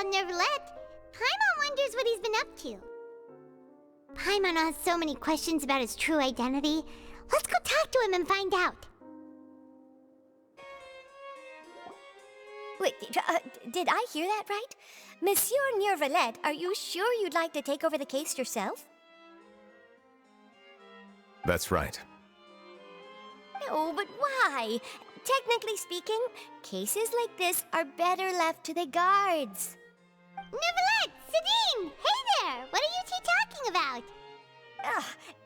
about Neverlet. Paimon wonders what he's been up to. Paimon has so many questions about his true identity. Let's go talk to him and find out. Wait, did I hear that right? Monsieur Neverlet, are you sure you'd like to take over the case yourself? That's right. No, but why? Technically speaking, cases like this are better left to the guards. Neverlet! Sadine! Hey there! What are you two talking about?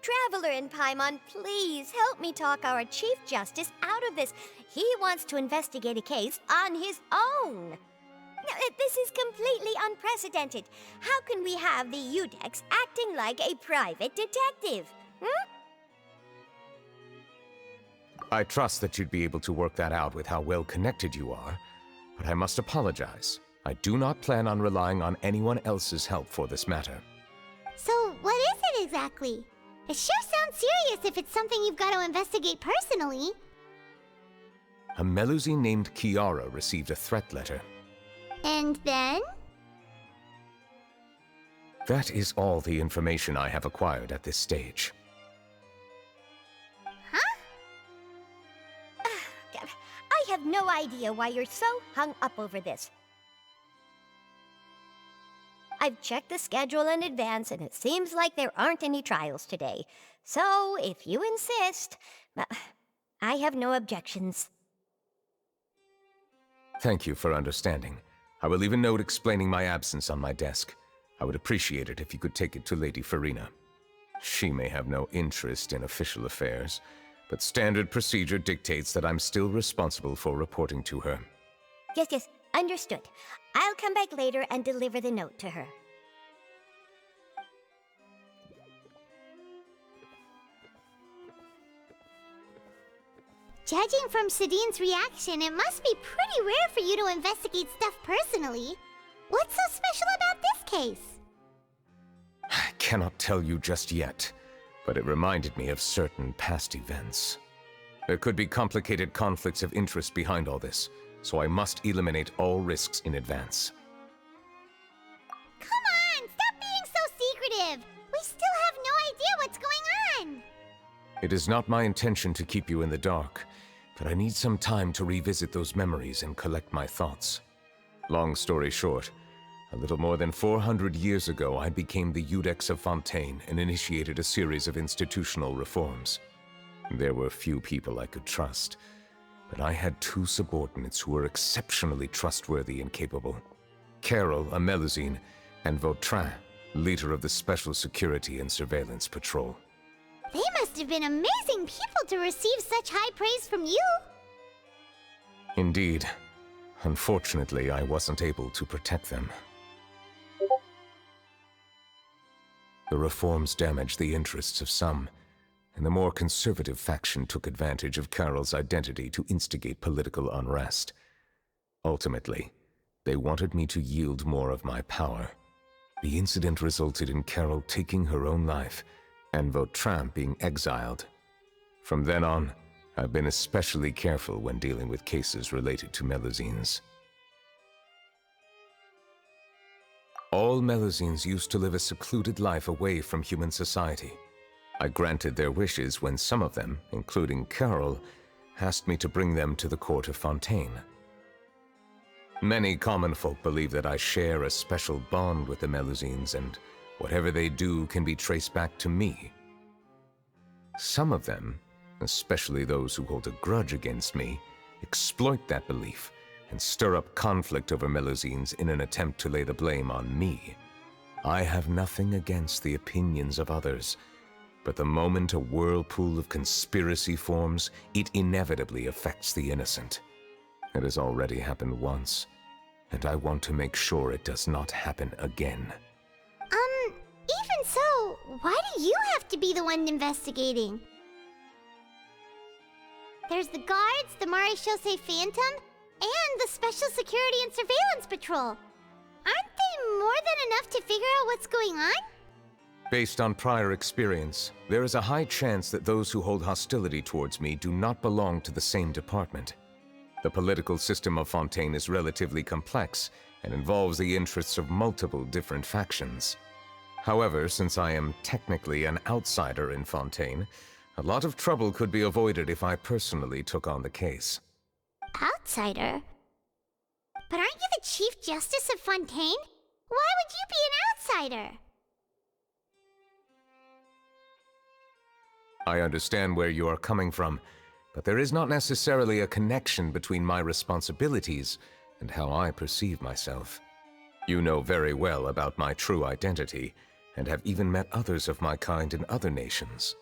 Traveler and Paimon, please help me talk our Chief Justice out of this. He wants to investigate a case on his own. Now, this is completely unprecedented. How can we have the Udex acting like a private detective? I trust that you'd be able to work that out with how well connected you are, but I must apologize. I do not plan on relying on anyone else's help for this matter. So, what is it exactly? It sure sounds serious if it's something you've got to investigate personally. A Melusine named Kiara received a threat letter. And then? That is all the information I have acquired at this stage. I have no idea why you're so hung up over this. I've checked the schedule in advance, and it seems like there aren't any trials today. So, if you insist, I have no objections. Thank you for understanding. I will leave a note explaining my absence on my desk. I would appreciate it if you could take it to Lady Farina. She may have no interest in official affairs, but standard procedure dictates that I'm still responsible for reporting to her. Yes, understood. I'll come back later and deliver the note to her. Judging from Sadine's reaction, it must be pretty rare for you to investigate stuff personally. What's so special about this case? I cannot tell you just yet, but it reminded me of certain past events. There could be complicated conflicts of interest behind all this, so I must eliminate all risks in advance. Come on, stop being so secretive! We still have no idea what's going on! It is not my intention to keep you in the dark, but I need some time to revisit those memories and collect my thoughts. Long story short, a little more than 400 years ago, I became the Udex of Fontaine and initiated a series of institutional reforms. There were few people I could trust, but I had two subordinates who were exceptionally trustworthy and capable. Carol, a Melusine, and Vautrin, leader of the Special Security and Surveillance Patrol. They must have been amazing people to receive such high praise from you! Indeed. Unfortunately, I wasn't able to protect them. The reforms damaged the interests of some, and the more conservative faction took advantage of Carol's identity to instigate political unrest. Ultimately, they wanted me to yield more of my power. The incident resulted in Carol taking her own life, and Vautrin being exiled. From then on, I've been especially careful when dealing with cases related to Melusines. All Melusines used to live a secluded life away from human society. I granted their wishes when some of them, including Carol, asked me to bring them to the court of Fontaine. Many common folk believe that I share a special bond with the Melusines, and whatever they do can be traced back to me. Some of them, especially those who hold a grudge against me, exploit that belief and stir up conflict over Melusines in an attempt to lay the blame on me. I have nothing against the opinions of others, but the moment a whirlpool of conspiracy forms, it inevitably affects the innocent. It has already happened once, and I want to make sure it does not happen again. Even so, why do you have to be the one investigating? There's the guards, the Marechaussee Phantom, and the Special Security and Surveillance Patrol. Aren't they more than enough to figure out what's going on? Based on prior experience, there is a high chance that those who hold hostility towards me do not belong to the same department. The political system of Fontaine is relatively complex, and involves the interests of multiple different factions. However, since I am technically an outsider in Fontaine, a lot of trouble could be avoided if I personally took on the case. Outsider? But aren't you the Chief Justice of Fontaine? Why would you be an outsider? I understand where you are coming from, but there is not necessarily a connection between my responsibilities and how I perceive myself. You know very well about my true identity, and have even met others of my kind in other nations.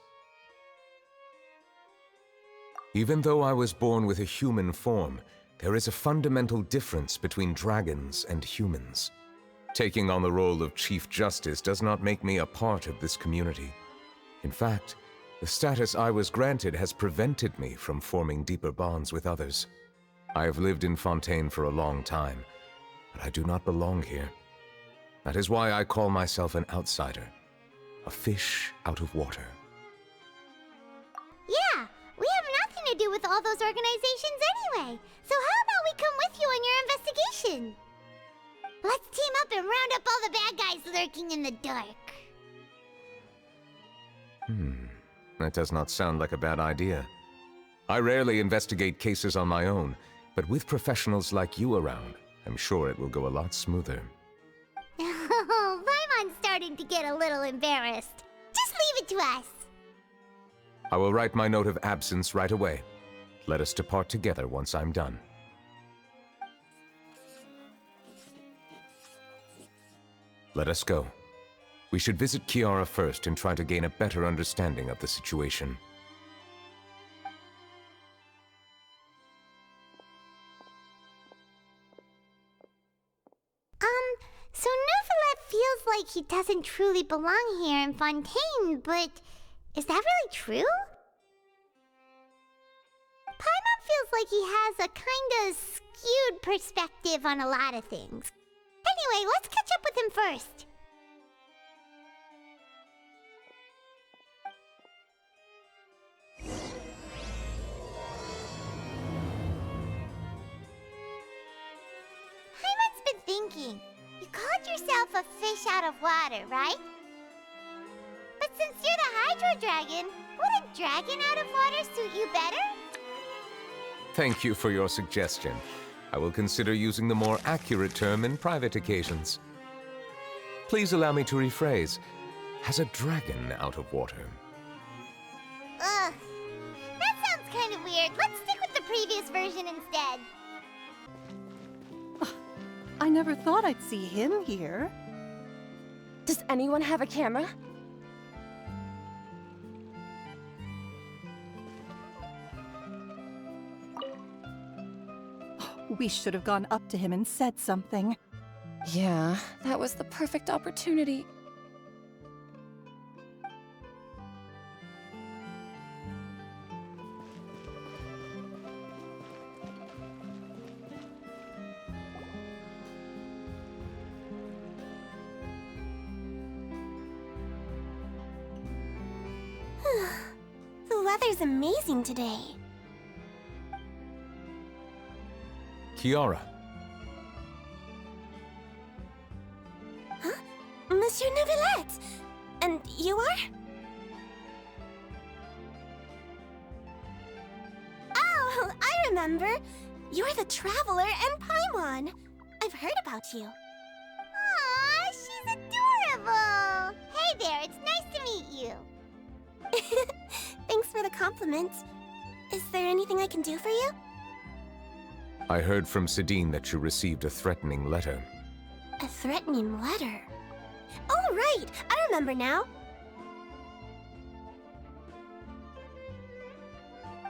Even though I was born with a human form, there is a fundamental difference between dragons and humans. Taking on the role of Chief Justice does not make me a part of this community. In fact, the status I was granted has prevented me from forming deeper bonds with others. I have lived in Fontaine for a long time, but I do not belong here. That is why I call myself an outsider, a fish out of water. Yeah, we have nothing to do with all those organizations anyway. So how about we come with you on your investigation? Let's team up and round up all the bad guys lurking in the dark. That does not sound like a bad idea. I rarely investigate cases on my own, but with professionals like you around, I'm sure it will go a lot smoother. Oh, Paimon's starting to get a little embarrassed. Just leave it to us. I will write my note of absence right away. Let us depart together once I'm done. Let us go. We should visit Kiara first and try to gain a better understanding of the situation. So Neuvillette feels like he doesn't truly belong here in Fontaine, but is that really true? Paimon feels like he has a kinda skewed perspective on a lot of things. Anyway, let's catch up with him first. Paimon's been thinking. You called yourself a fish out of water, right? But since you're the Hydro Dragon, would a dragon out of water suit you better? Thank you for your suggestion. I will consider using the more accurate term in private occasions. Please allow me to rephrase. Has a dragon out of water? Ugh. That sounds kind of weird. Let's stick with the previous version instead. I never thought I'd see him here. Does anyone have a camera? We should have gone up to him and said something. Yeah, that was the perfect opportunity. The weather's amazing today. Kiara. Huh? Monsieur Neuvillette! And you are? Oh, I remember. You're the Traveler and Paimon. I've heard about you. Aw, she's adorable! Hey there, it's nice to meet you. Thanks for the compliment. Is there anything I can do for you? I heard from Sidine that you received a threatening letter. A threatening letter? Oh, right! I remember now.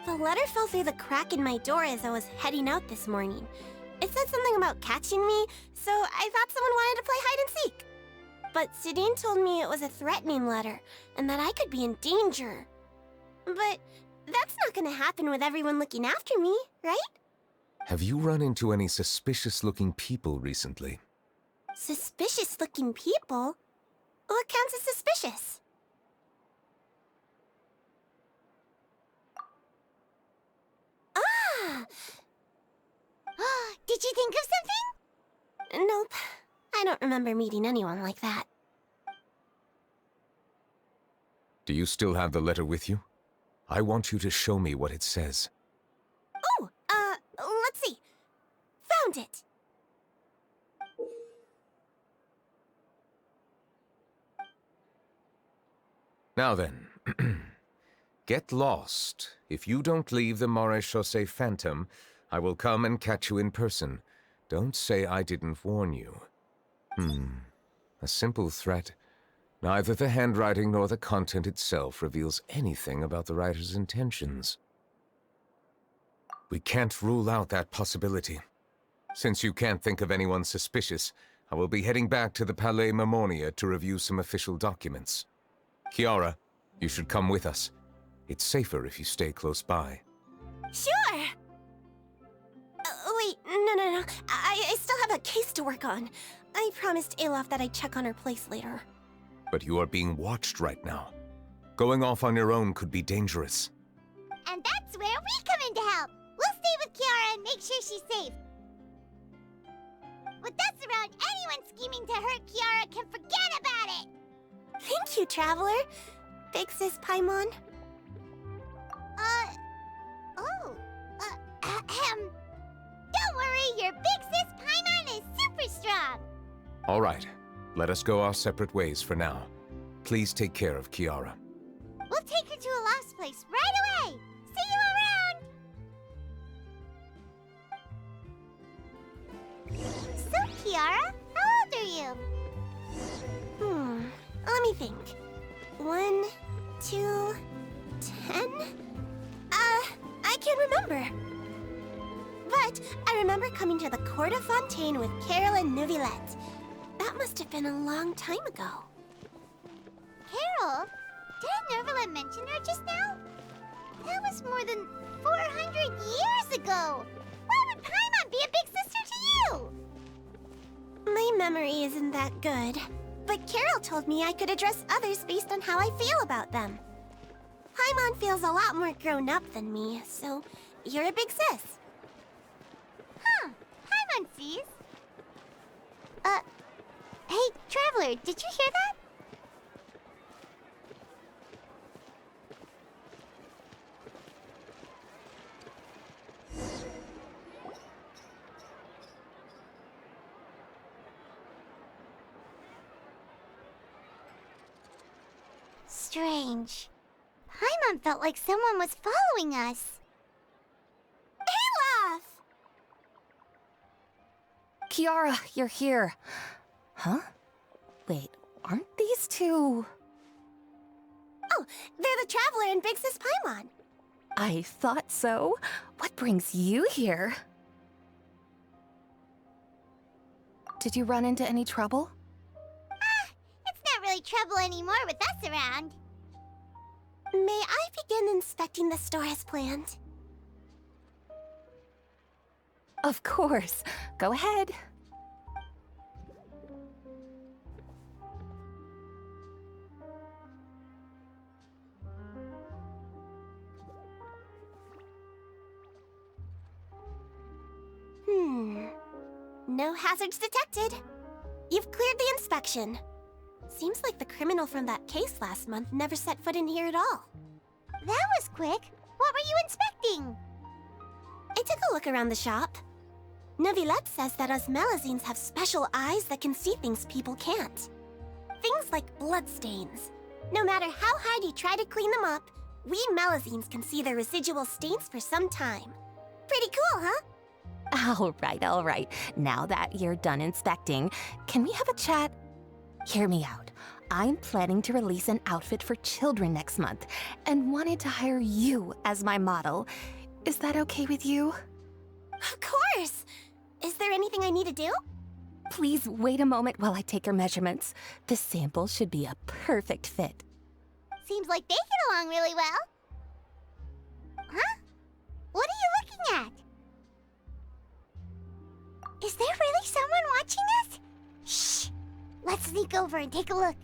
The letter fell through the crack in my door as I was heading out this morning. It said something about catching me, so I thought someone wanted to play hide and seek. But Sidine told me it was a threatening letter, and that I could be in danger. But that's not gonna happen with everyone looking after me, right? Have you run into any suspicious-looking people recently? Suspicious-looking people? What counts as suspicious? Ah! Did you think of Nope. I don't remember meeting anyone like that. Do you still have the letter with you? I want you to show me what it says. Oh, let's see. Found it! Now then, get lost. If you don't leave the Maréchaussée Phantom, I will come and catch you in person. Don't say I didn't warn you. A simple threat. Neither the handwriting nor the content itself reveals anything about the writer's intentions. We can't rule out that possibility. Since you can't think of anyone suspicious, I will be heading back to the Palais Mermonia to review some official documents. Kiara, you should come with us. It's safer if you stay close by. Sure! Wait, no. I still have a case to work on. I promised Alof that I'd check on her place later. But you are being watched right now. Going off on your own could be dangerous. And that's where we come in to help. We'll stay with Kiara and make sure she's safe. With us around, anyone scheming to hurt Kiara can forget about it! Thank you, Traveler. Big Sis Paimon. Don't worry, your big sis Paimon is super strong! All right, let us go our separate ways for now. Please take care of Kiara. We'll take her to a lost place right away! See you around! So, Kiara, how old are you? Let me think. 1, 2, 10? I can't remember. But I remember coming to the Court of Fontaine with Carol and Neuvillette. That must have been a long time ago. Carol? Didn't Neuvillette mention her just now? That was more than 400 years ago! Why would Paimon be a big sister to you? My memory isn't that good. But Carol told me I could address others based on how I feel about them. Paimon feels a lot more grown up than me, so you're a big sis. Huh. Paimon sees. Hey, Traveler, did you hear that? Strange. Paimon felt like someone was following us. Olaf! Kiara, you're here. Huh? Wait, aren't these two... Oh, they're the Traveler and Big Sis Paimon. I thought so. What brings you here? Did you run into any trouble? It's not really trouble anymore with us around. May I begin inspecting the store as planned? Of course. Go ahead. No hazards detected. You've cleared the inspection. Seems like the criminal from that case last month never set foot in here at all. That was quick. What were you inspecting? I took a look around the shop. Neuvillette says that us Melazines have special eyes that can see things people can't. Things like bloodstains. No matter how hard you try to clean them up, we Melazines can see the residual stains for some time. Pretty cool, huh? All right. Now that you're done inspecting, can we have a chat? Hear me out. I'm planning to release an outfit for children next month and wanted to hire you as my model. Is that okay with you? Of course! Is there anything I need to do? Please wait a moment while I take your measurements. The sample should be a perfect fit. Seems like they get along really well. Huh? What are you looking at? Is there really someone watching us? Shh! Let's sneak over and take a look.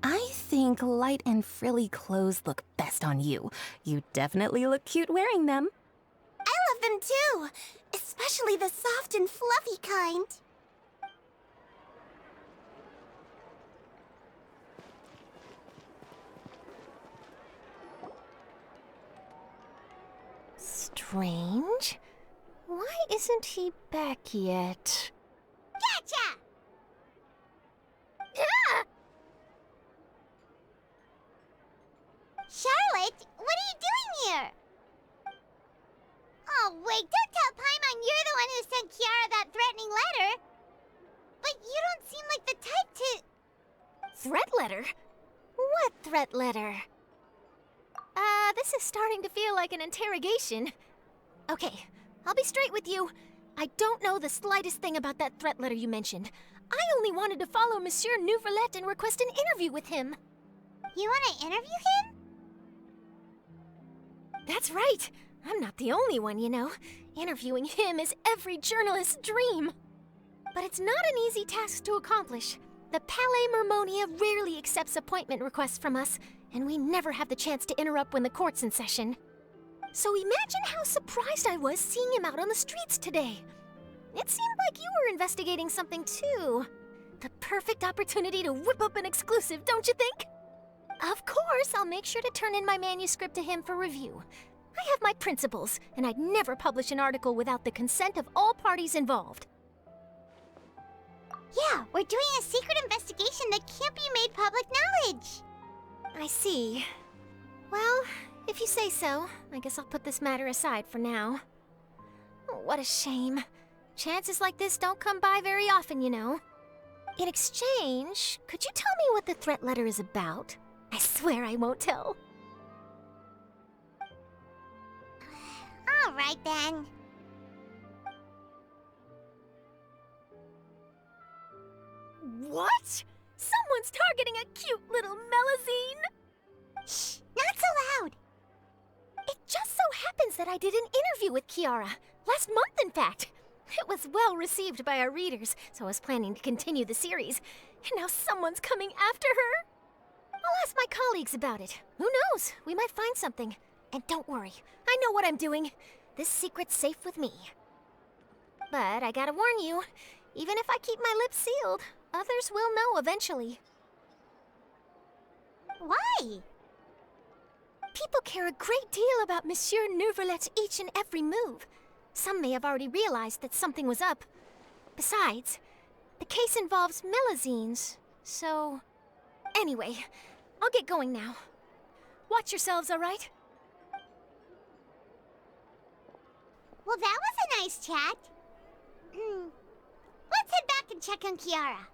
I think think light and frilly clothes look best on you. You definitely look cute wearing them. I love them too, especially the soft and fluffy kind. Strange. Why isn't he back yet? Gotcha! Ah! Charlotte, what are you doing here? Oh, wait, don't tell Paimon you're the one who sent Kiara that threatening letter. But you don't seem like the type to... Threat letter? What threat letter? This is starting to feel like an interrogation. Okay, I'll be straight with you. I don't know the slightest thing about that threat letter you mentioned. I only wanted to follow Monsieur Nouvelette and request an interview with him. You want to interview him? That's right. I'm not the only one, you know. Interviewing him is every journalist's dream. But it's not an easy task to accomplish. The Palais Mermonia rarely accepts appointment requests from us, and we never have the chance to interrupt when the court's in session. So imagine how surprised I was seeing him out on the streets today. It seemed like you were investigating something too. The perfect opportunity to whip up an exclusive, don't you think? Of course, I'll make sure to turn in my manuscript to him for review. I have my principles, and I'd never publish an article without the consent of all parties involved. Yeah, we're doing a secret investigation that can't be made public knowledge. I see. Well, if you say so, I guess I'll put this matter aside for now. What a shame. Chances like this don't come by very often, you know. In exchange, could you tell me what the threat letter is about? I swear I won't tell. All right, then. What? Someone's targeting a cute little Melazine? Shh, not so loud. It just so happens that I did an interview with Kiara. Last month, in fact. It was well received by our readers, so I was planning to continue the series. And now someone's coming after her. I'll ask my colleagues about it. Who knows? We might find something. And don't worry, I know what I'm doing. This secret's safe with me. But I gotta warn you, even if I keep my lips sealed, others will know eventually. Why? People care a great deal about Monsieur Nouvelette's each and every move. Some may have already realized that something was up. Besides, the case involves Melazines, so... Anyway, I'll get going now. Watch yourselves, all right? Well, that was a nice chat. Let's head back and check on Kiara.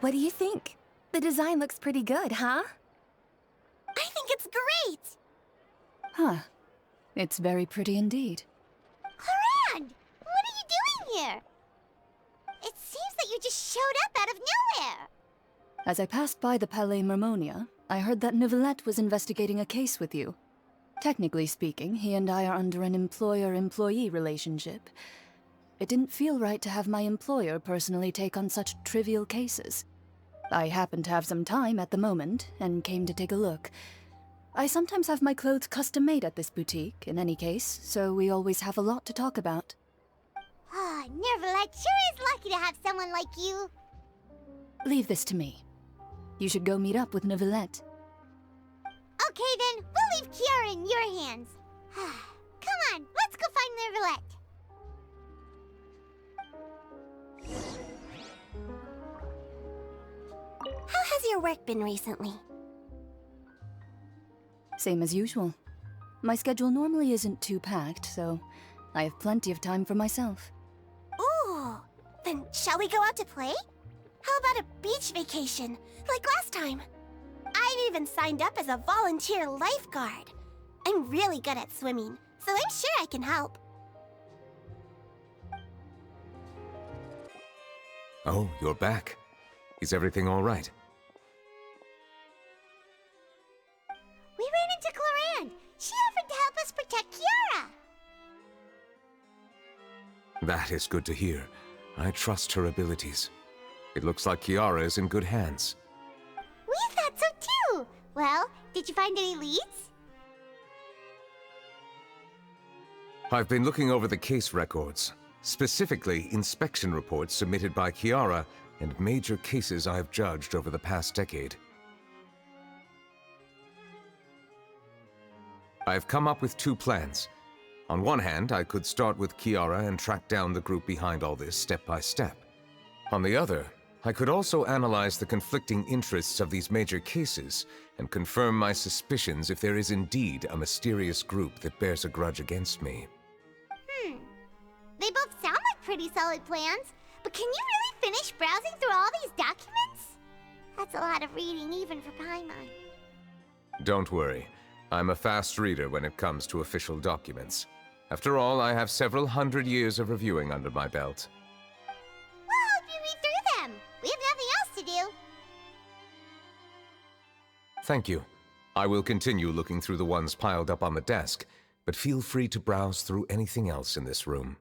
What do you think? The design looks pretty good, huh? I think it's great! Huh. It's very pretty indeed. Clorand! What are you doing here? It seems that you just showed up out of nowhere. As I passed by the Palais Mermonia, I heard that Nouvelette was investigating a case with you. Technically speaking, he and I are under an employer-employee relationship. It didn't feel right to have my employer personally take on such trivial cases. I happened to have some time at the moment, and came to take a look. I sometimes have my clothes custom-made at this boutique, in any case, so we always have a lot to talk about. Ah, Nouvelette sure is lucky to have someone like you. Leave this to me. You should go meet up with Nouvelette. Okay then, we'll leave Kiara in your hands. Come on, let's go find Nouvelette. How has your work been recently? Same as usual. My schedule normally isn't too packed, so I have plenty of time for myself. Ooh, then shall we go out to play? How about a beach vacation, like last time? I've even signed up as a volunteer lifeguard. I'm really good at swimming, so I'm sure I can help. Oh, you're back. Is everything all right? We ran into Clorand. protect Kiara. That is good to hear. I trust her abilities. It looks like Kiara is in good hands. We thought so too. Well, did you find any leads? I've been looking over the case records, specifically inspection reports submitted by Kiara and major cases I've judged over the past decade. I've come up with two plans. On one hand, I could start with Kiara and track down the group behind all this step by step. On the other, I could also analyze the conflicting interests of these major cases and confirm my suspicions if there is indeed a mysterious group that bears a grudge against me. They both sound like pretty solid plans, but can you really finish browsing through all these documents? That's a lot of reading even for Paimon. Don't worry. I'm a fast reader when it comes to official documents. After all, I have several hundred years of reviewing under my belt. We'll help you read through them. We have nothing else to do. Thank you. I will continue looking through the ones piled up on the desk, but feel free to browse through anything else in this room.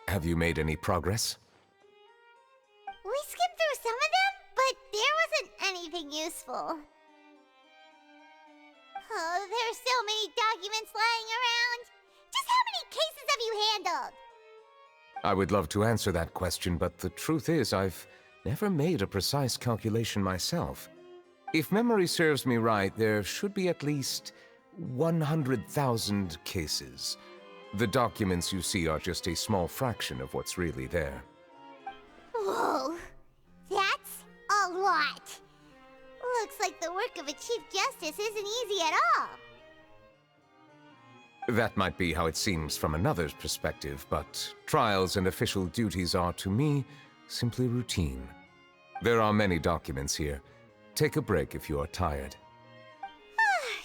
Have you made any progress? We skimmed through some of them, but there wasn't anything useful. Oh, there's so many documents lying around. Just how many cases have you handled? I would love to answer that question, but the truth is I've never made a precise calculation myself. If memory serves me right, there should be at least 100,000 cases. The documents you see are just a small fraction of what's really there. Whoa, that's a lot. Looks like the work of a Chief Justice isn't easy at all. That might be how it seems from another's perspective, but trials and official duties are, to me, simply routine. There are many documents here. Take a break if you are tired.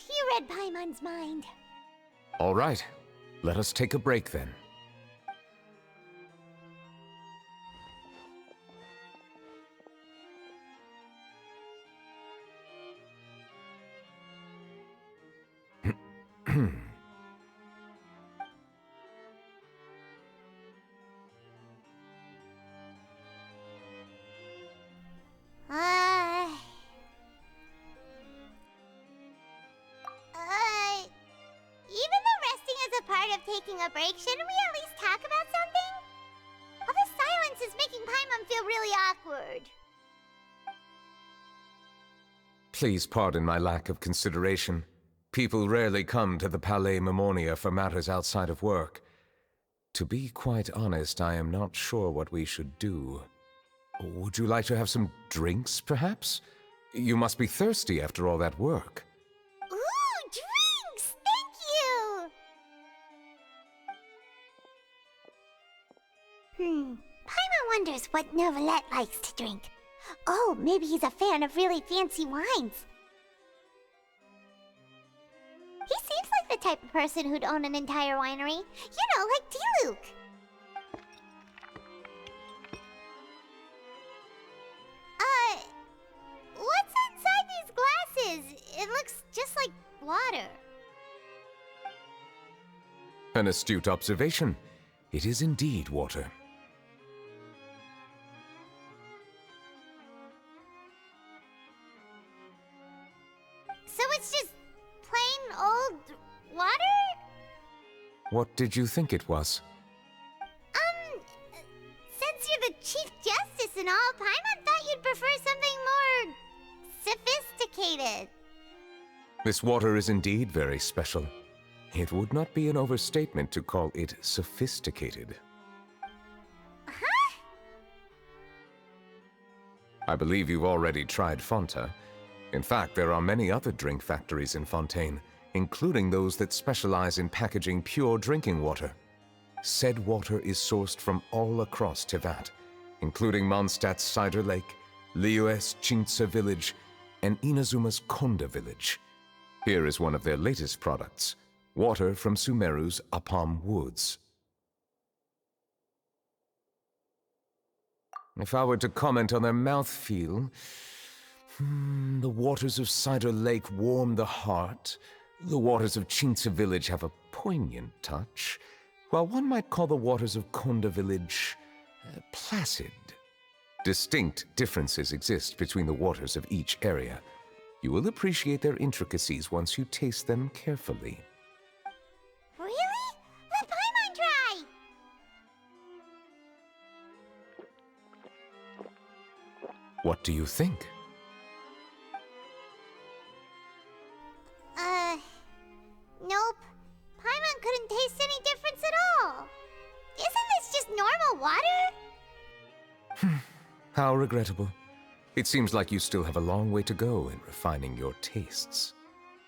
You read Paimon's mind. All right. Let us take a break then. Even though resting is a part of taking a break, shouldn't we at least talk about something? All the silence is making Paimon feel really awkward. Please pardon my lack of consideration. People rarely come to the Palais Mermonia for matters outside of work. To be quite honest, I am not sure what we should do. Would you like to have some drinks, perhaps? You must be thirsty after all that work. Ooh, drinks! Thank you! Paimon wonders what Novelette likes to drink. Oh, maybe he's a fan of really fancy wines. He seems like the type of person who'd own an entire winery. You know, like Diluc. What's inside these glasses? It looks just like water. An astute observation. It is indeed water. So it's just plain old water? What did you think it was? Since you're the Chief Justice and all, Paimon thought you'd prefer something more sophisticated. This water is indeed very special. It would not be an overstatement to call it sophisticated. Huh? I believe you've already tried Fonta. In fact, there are many other drink factories in Fontaine, including those that specialize in packaging pure drinking water. Said water is sourced from all across Tevat, including Mondstadt's Cider Lake, Liyue's Chintsa Village, and Inazuma's Konda Village. Here is one of their latest products, water from Sumeru's Apam Woods. If I were to comment on their mouthfeel, the waters of Cider Lake warm the heart, the waters of Chintsa Village have a poignant touch, while one might call the waters of Konda Village placid. Distinct differences exist between the waters of each area. You will appreciate their intricacies once you taste them carefully. Really? Let Paimon try! What do you think? Nope. Paimon couldn't taste any difference at all. Isn't this just normal water? How regrettable. It seems like you still have a long way to go in refining your tastes.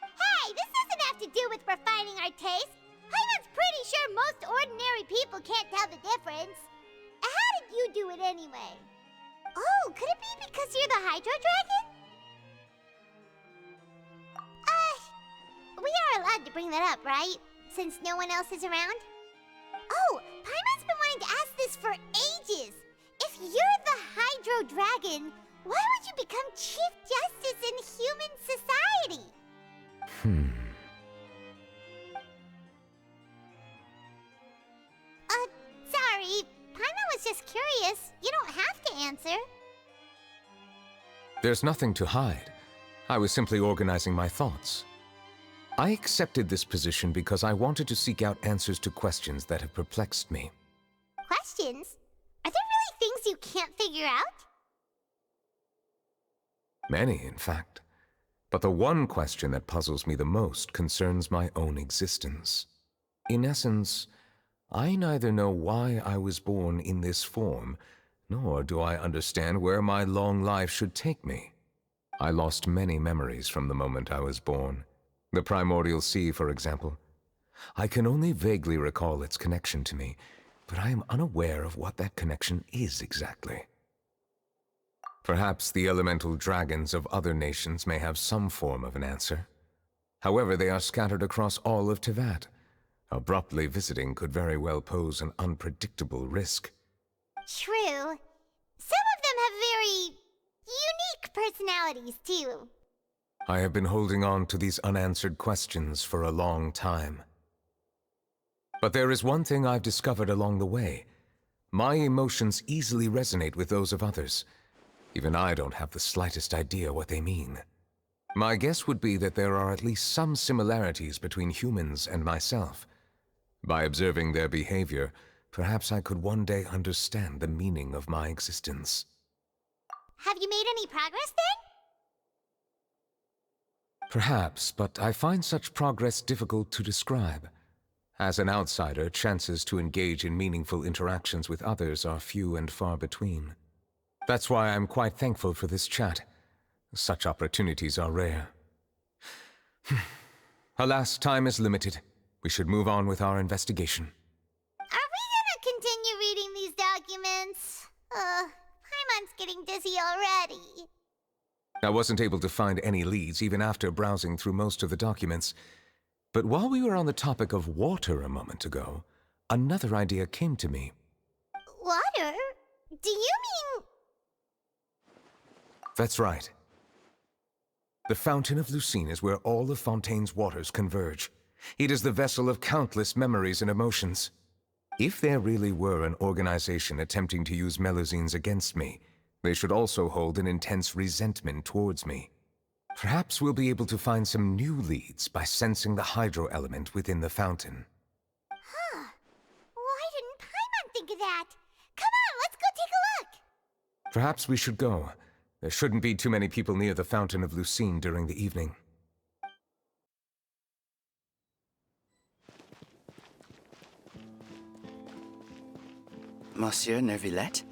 Hey, this doesn't have to do with refining our taste. Paimon's pretty sure most ordinary people can't tell the difference. How did you do it anyway? Oh, could it be because you're the Hydro Dragon? We are allowed to bring that up, right? Since no one else is around? Oh, Paimon's been wanting to ask this for ages. If you're the Hydro Dragon, why would you become Chief Justice in human society? Sorry. Paimon was just curious. You don't have to answer. There's nothing to hide. I was simply organizing my thoughts. I accepted this position because I wanted to seek out answers to questions that have perplexed me. Questions? Are there really things you can't figure out? Many, in fact. But the one question that puzzles me the most concerns my own existence. In essence, I neither know why I was born in this form, nor do I understand where my long life should take me. I lost many memories from the moment I was born. The primordial sea, for example. I can only vaguely recall its connection to me, but I am unaware of what that connection is exactly. Perhaps the elemental dragons of other nations may have some form of an answer. However, they are scattered across all of Tevat. Abruptly visiting could very well pose an unpredictable risk. True. Some of them have very unique personalities, too. I have been holding on to these unanswered questions for a long time. But there is one thing I've discovered along the way. My emotions easily resonate with those of others. Even I don't have the slightest idea what they mean. My guess would be that there are at least some similarities between humans and myself. By observing their behavior, perhaps I could one day understand the meaning of my existence. Have you made any progress then? Perhaps, but I find such progress difficult to describe. As an outsider, chances to engage in meaningful interactions with others are few and far between. That's why I'm quite thankful for this chat. Such opportunities are rare. Alas, time is limited. We should move on with our investigation. Are we gonna continue reading these documents? Paimon's getting dizzy already. I wasn't able to find any leads even after browsing through most of the documents. But while we were on the topic of water a moment ago, another idea came to me. Water? Do you mean... That's right. The Fountain of Lucine is where all of Fontaine's waters converge. It is the vessel of countless memories and emotions. If there really were an organization attempting to use Melusines against me, they should also hold an intense resentment towards me. Perhaps we'll be able to find some new leads by sensing the hydro element within the fountain. Huh. Why didn't Paimon think of that? Come on, let's go take a look! Perhaps we should go. There shouldn't be too many people near the Fountain of Lucine during the evening. Monsieur Neuvillette?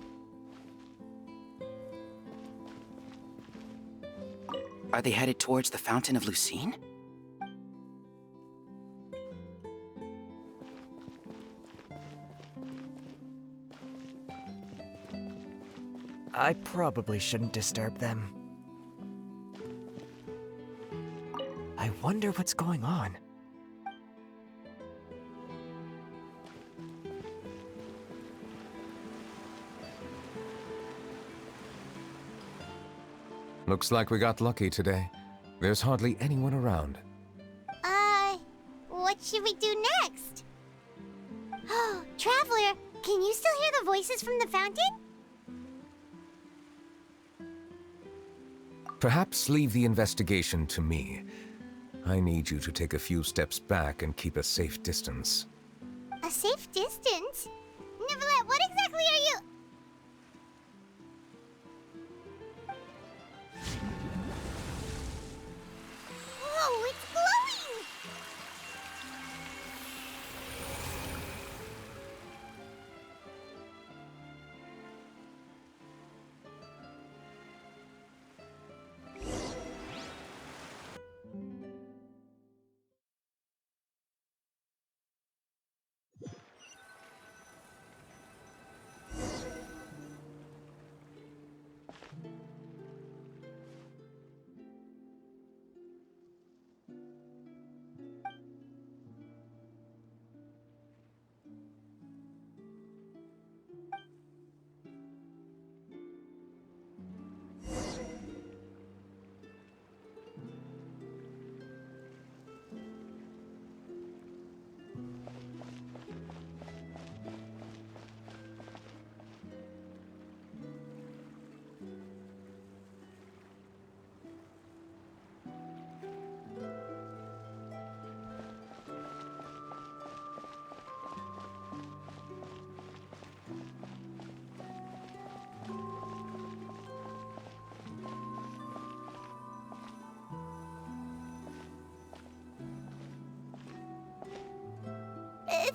Are they headed towards the Fountain of Lucine? I probably shouldn't disturb them. I wonder what's going on. Looks like we got lucky today. There's hardly anyone around. What should we do next? Oh, Traveler, can you still hear the voices from the fountain? Perhaps leave the investigation to me. I need you to take a few steps back and keep a safe distance. A safe distance? Neuvillette, what exactly are you... Whoa, it's glowing!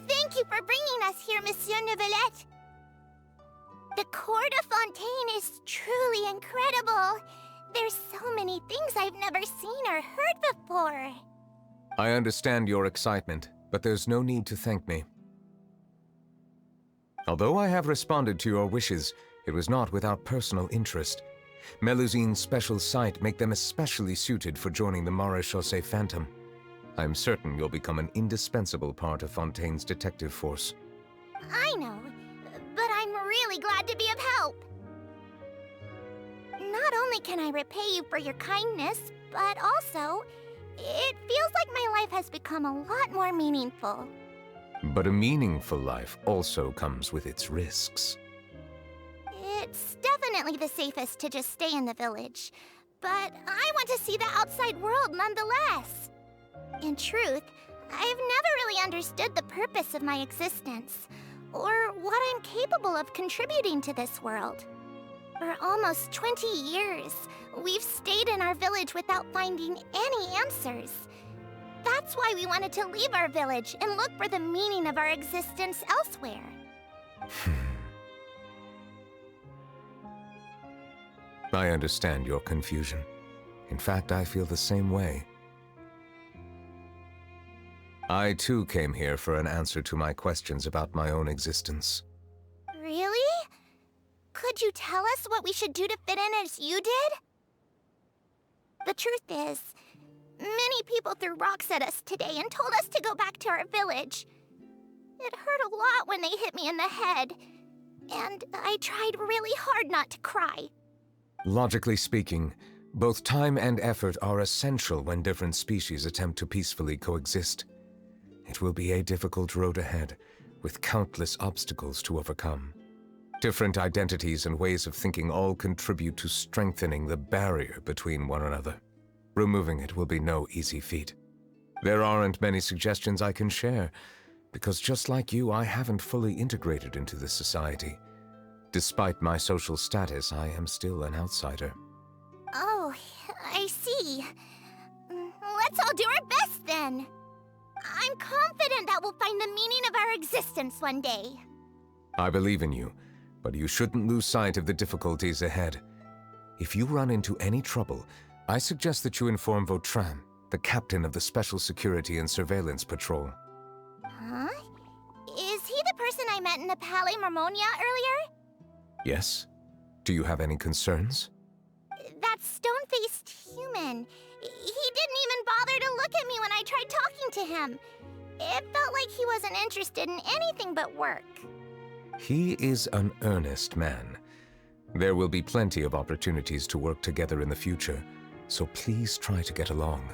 Thank you for bringing us here, Monsieur Neuvillette. The Court of Fontaine is truly incredible. There's so many things I've never seen or heard before. I understand your excitement, but there's no need to thank me. Although I have responded to your wishes, it was not without personal interest. Melusine's special sight make them especially suited for joining the Maréchaussée Phantom. I'm certain you'll become an indispensable part of Fontaine's detective force. I know, but I'm really glad to be of help. Not only can I repay you for your kindness, but also, it feels like my life has become a lot more meaningful. But a meaningful life also comes with its risks. It's definitely the safest to just stay in the village, but I want to see the outside world nonetheless. In truth, I've never really understood the purpose of my existence, or what I'm capable of contributing to this world. For almost 20 years, we've stayed in our village without finding any answers. That's why we wanted to leave our village and look for the meaning of our existence elsewhere. I understand your confusion. In fact, I feel the same way. I too came here for an answer to my questions about my own existence. Really? Could you tell us what we should do to fit in as you did? The truth is, many people threw rocks at us today and told us to go back to our village. It hurt a lot when they hit me in the head, and I tried really hard not to cry. Logically speaking, both time and effort are essential when different species attempt to peacefully coexist. It will be a difficult road ahead, with countless obstacles to overcome. Different identities and ways of thinking all contribute to strengthening the barrier between one another. Removing it will be no easy feat. There aren't many suggestions I can share, because just like you, I haven't fully integrated into this society. Despite my social status, I am still an outsider. Oh, I see. Let's all do our best then. I'm confident that we'll find the meaning of our existence one day. I believe in you, but you shouldn't lose sight of the difficulties ahead. If you run into any trouble, I suggest that you inform Vautrin, the captain of the Special Security and Surveillance Patrol. Huh? Is he the person I met in the Palais Marmonia earlier? Yes? Do you have any concerns? That stone-faced human. He didn't even bother to look at me when I tried talking to him. It felt like he wasn't interested in anything but work. He is an earnest man. There will be plenty of opportunities to work together in the future, so please try to get along.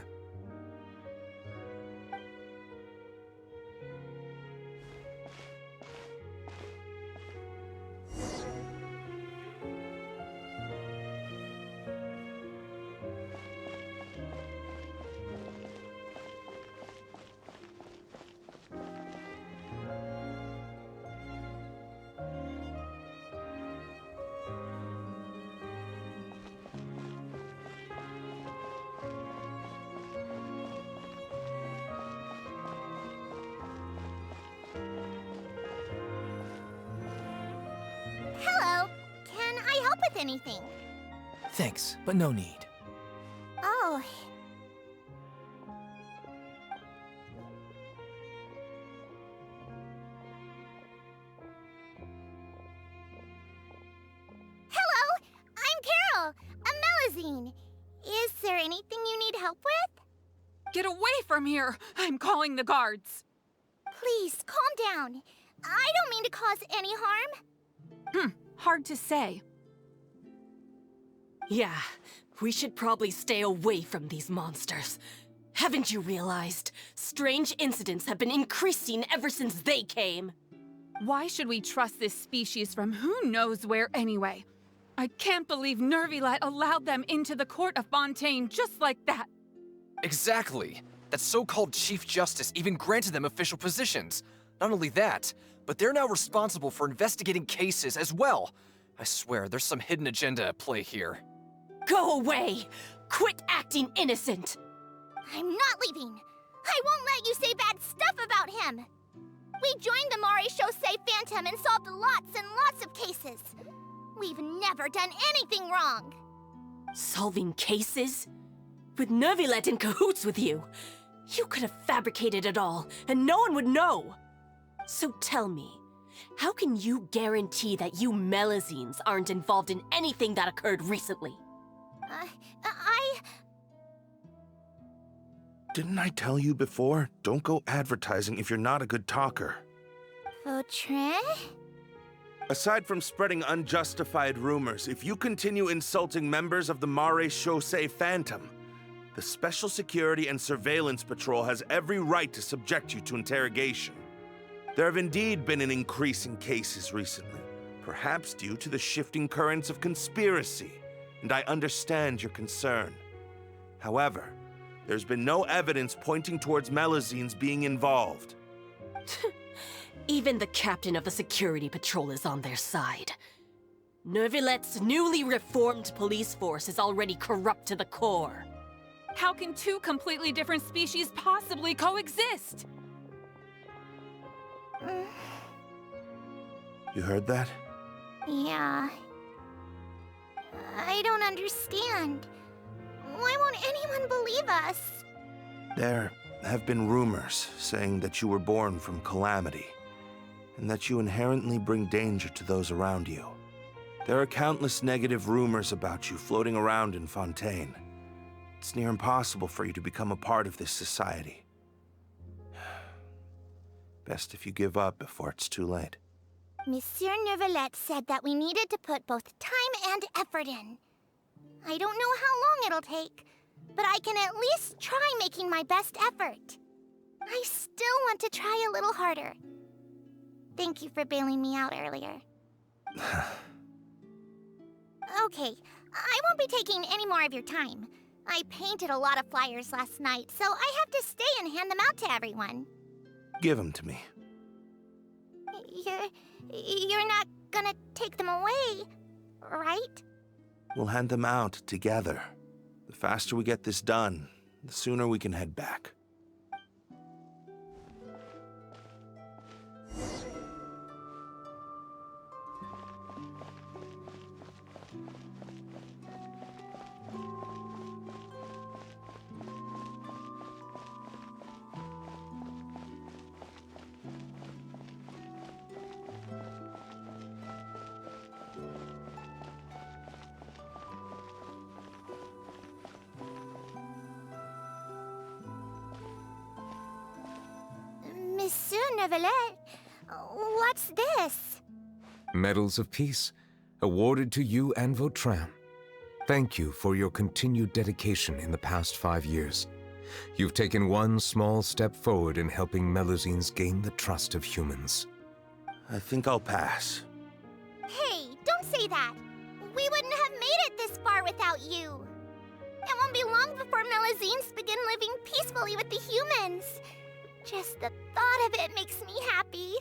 Hello. Can I help with anything? Thanks, but no need. Oh. Hello, I'm Carol, a Melazine. Is there anything you need help with? Get away from here! I'm calling the guards! Please, calm down. I don't mean to cause any harm. Hard to say. Yeah, we should probably stay away from these monsters. Haven't you realized? Strange incidents have been increasing ever since they came. Why should we trust this species from who knows where anyway? I can't believe Nervilet allowed them into the court of Fontaine just like that. Exactly. That so-called Chief Justice even granted them official positions. Not only that, but they're now responsible for investigating cases as well. I swear, there's some hidden agenda at play here. Go away! Quit acting innocent! I'm not leaving. I won't let you say bad stuff about him. We joined the Mare Chaussee Phantom and solved lots and lots of cases. We've never done anything wrong. Solving cases? With Nervilet in cahoots with you. You could have fabricated it all, and no one would know. So tell me, how can you guarantee that you Melazines aren't involved in anything that occurred recently? Didn't I tell you before? Don't go advertising if you're not a good talker. Vautrin? Aside from spreading unjustified rumors, if you continue insulting members of the Mare Chaussee Phantom, the Special Security and Surveillance Patrol has every right to subject you to interrogation. There have indeed been an increase in cases recently, perhaps due to the shifting currents of conspiracy, and I understand your concern. However, there's been no evidence pointing towards Melazines being involved. Even the captain of the security patrol is on their side. Nervilet's newly reformed police force is already corrupt to the core. How can two completely different species possibly coexist? You heard that? Yeah. I don't understand. Why won't anyone believe us? There have been rumors saying that you were born from calamity, and that you inherently bring danger to those around you. There are countless negative rumors about you floating around in Fontaine. It's near impossible for you to become a part of this society. Best if you give up before it's too late. Monsieur Neuvillette said that we needed to put both time and effort in. I don't know how long it'll take, but I can at least try making my best effort. I still want to try a little harder. Thank you for bailing me out earlier. Okay, I won't be taking any more of your time. I painted a lot of flyers last night, so I have to stay and hand them out to everyone. Give them to me. You're not gonna take them away, right? We'll hand them out together. The faster we get this done, the sooner we can head back. Monsieur Neuvillette, what's this? Medals of Peace, awarded to you and Vautrin. Thank you for your continued dedication in the past 5 years. You've taken one small step forward in helping Melusines gain the trust of humans. I think I'll pass. Hey, don't say that. We wouldn't have made it this far without you. It won't be long before Melusines begin living peacefully with the humans. Just the thought of it makes me happy.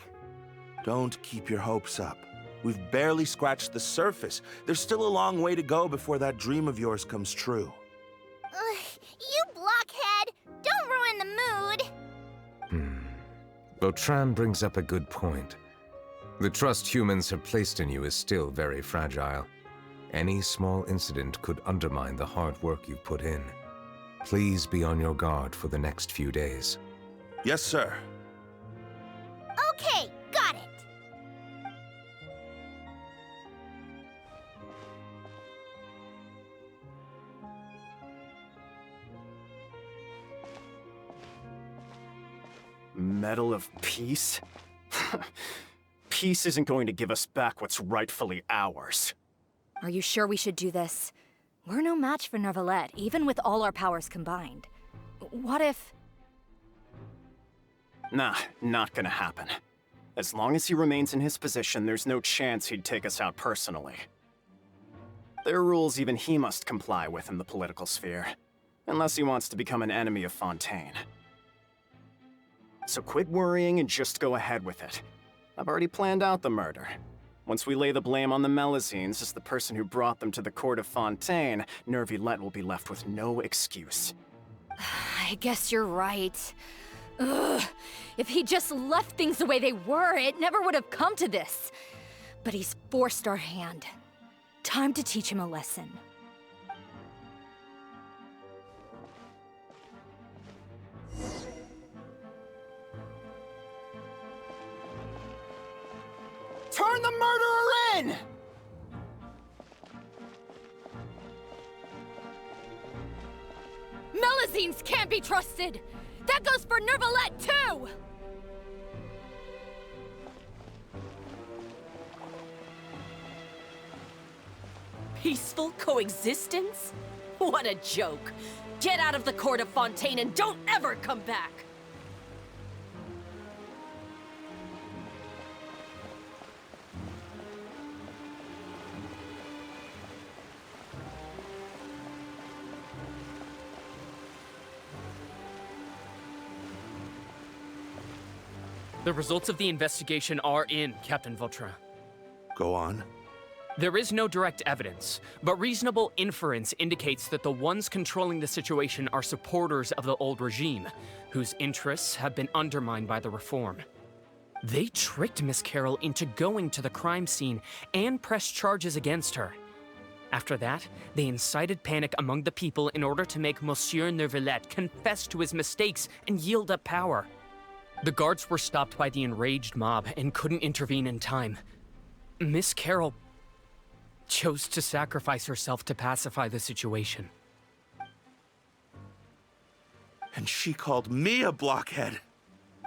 Don't keep your hopes up. We've barely scratched the surface. There's still a long way to go before that dream of yours comes true. You blockhead! Don't ruin the mood! Vautrin brings up a good point. The trust humans have placed in you is still very fragile. Any small incident could undermine the hard work you've put in. Please be on your guard for the next few days. Yes, sir. Okay, got it. Medal of Peace? Peace isn't going to give us back what's rightfully ours. Are you sure we should do this? We're no match for Neuvillette, even with all our powers combined. What if... Nah, not gonna happen. As long as he remains in his position, there's no chance he'd take us out personally. There are rules even he must comply with in the political sphere, unless he wants to become an enemy of Fontaine. So quit worrying and just go ahead with it. I've already planned out the murder. Once we lay the blame on the Melusines as the person who brought them to the court of Fontaine, Neuvillette will be left with no excuse. I guess you're right. Ugh. If he just left things the way they were, it never would have come to this. But he's forced our hand. Time to teach him a lesson. Turn the murderer in! Melusines can't be trusted! That goes for Neuvillette, too! Peaceful coexistence? What a joke. Get out of the court of Fontaine and don't ever come back! The results of the investigation are in, Captain Vautrin. Go on. There is no direct evidence, but reasonable inference indicates that the ones controlling the situation are supporters of the old regime, whose interests have been undermined by the reform. They tricked Miss Carroll into going to the crime scene and pressed charges against her. After that, they incited panic among the people in order to make Monsieur Neuvillette confess to his mistakes and yield up power. The guards were stopped by the enraged mob and couldn't intervene in time. Miss Carroll chose to sacrifice herself to pacify the situation. And she called me a blockhead.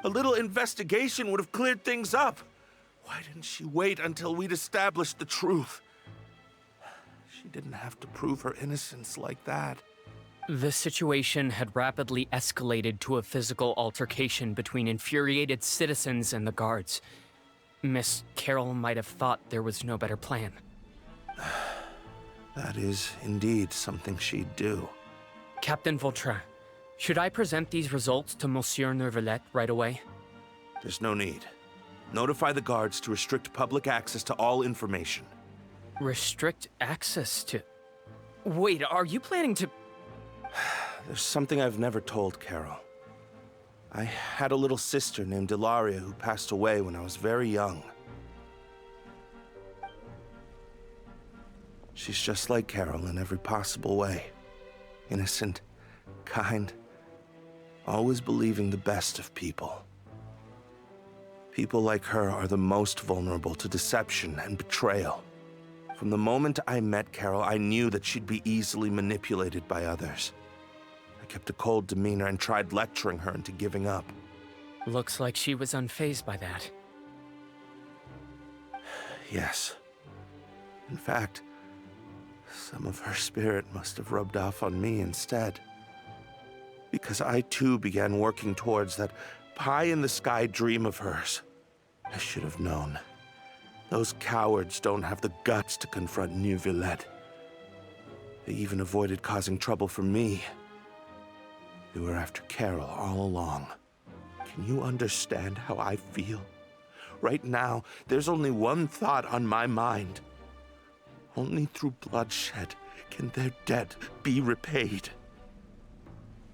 A little investigation would have cleared things up. Why didn't she wait until we'd established the truth? She didn't have to prove her innocence like that. The situation had rapidly escalated to a physical altercation between infuriated citizens and the guards. Miss Carroll might have thought there was no better plan. That is indeed something she'd do. Captain Vautrin, should I present these results to Monsieur Neuvillette right away? There's no need. Notify the guards to restrict public access to all information. Restrict access to... Wait, are you planning to... There's something I've never told Carol. I had a little sister named Ilaria who passed away when I was very young. She's just like Carol in every possible way. Innocent, kind, always believing the best of people. People like her are the most vulnerable to deception and betrayal. From the moment I met Carol, I knew that she'd be easily manipulated by others. I kept a cold demeanor and tried lecturing her into giving up. Looks like she was unfazed by that. Yes. In fact, some of her spirit must have rubbed off on me instead. Because I too began working towards that pie-in-the-sky dream of hers. I should have known. Those cowards don't have the guts to confront Neuvillette. They even avoided causing trouble for me. They were after Carol all along. Can you understand how I feel? Right now, there's only one thought on my mind. Only through bloodshed can their debt be repaid.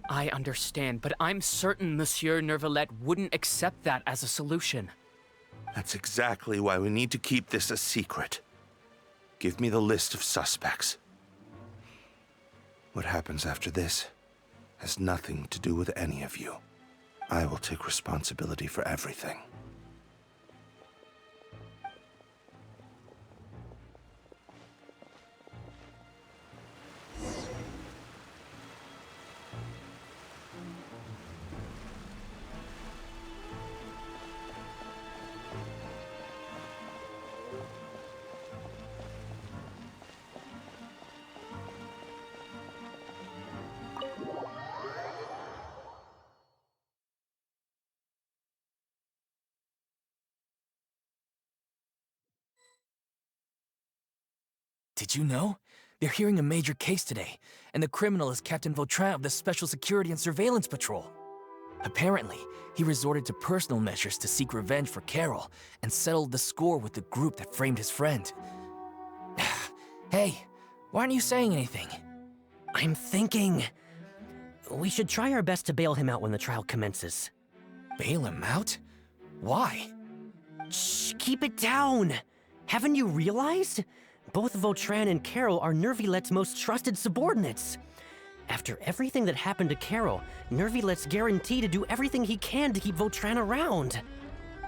I understand, but I'm certain Monsieur Neuvillette wouldn't accept that as a solution. That's exactly why we need to keep this a secret. Give me the list of suspects. What happens after this has nothing to do with any of you. I will take responsibility for everything. Did you know? They're hearing a major case today, and the criminal is Captain Vautrin of the Special Security and Surveillance Patrol. Apparently, he resorted to personal measures to seek revenge for Carol and settled the score with the group that framed his friend. Hey, why aren't you saying anything? I'm thinking... we should try our best to bail him out when the trial commences. Bail him out? Why? Shh, keep it down! Haven't you realized? Both Vautrin and Carol are Neuvillette's most trusted subordinates. After everything that happened to Carol, Neuvillette's guaranteed to do everything he can to keep Vautrin around.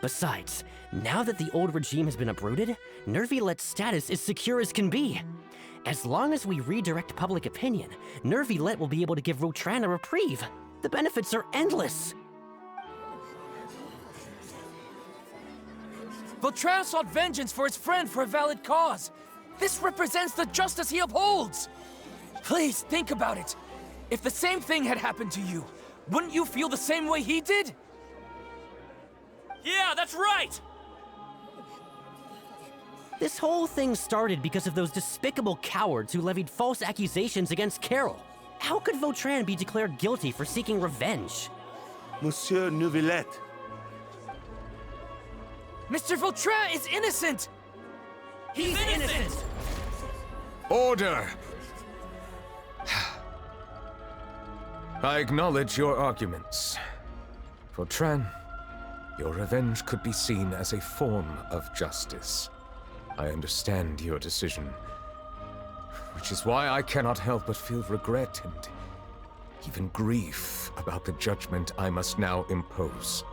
Besides, now that the old regime has been uprooted, Neuvillette's status is secure as can be. As long as we redirect public opinion, Neuvillette will be able to give Vautrin a reprieve. The benefits are endless. Vautrin sought vengeance for his friend for a valid cause. This represents the justice he upholds! Please, think about it. If the same thing had happened to you, wouldn't you feel the same way he did? Yeah, that's right! This whole thing started because of those despicable cowards who levied false accusations against Carol. How could Vautrin be declared guilty for seeking revenge? Monsieur Neuvillette. Mr. Vautrin is innocent! He's innocent! Order! I acknowledge your arguments. Vautrin, your revenge could be seen as a form of justice. I understand your decision, which is why I cannot help but feel regret and even grief about the judgment I must now impose.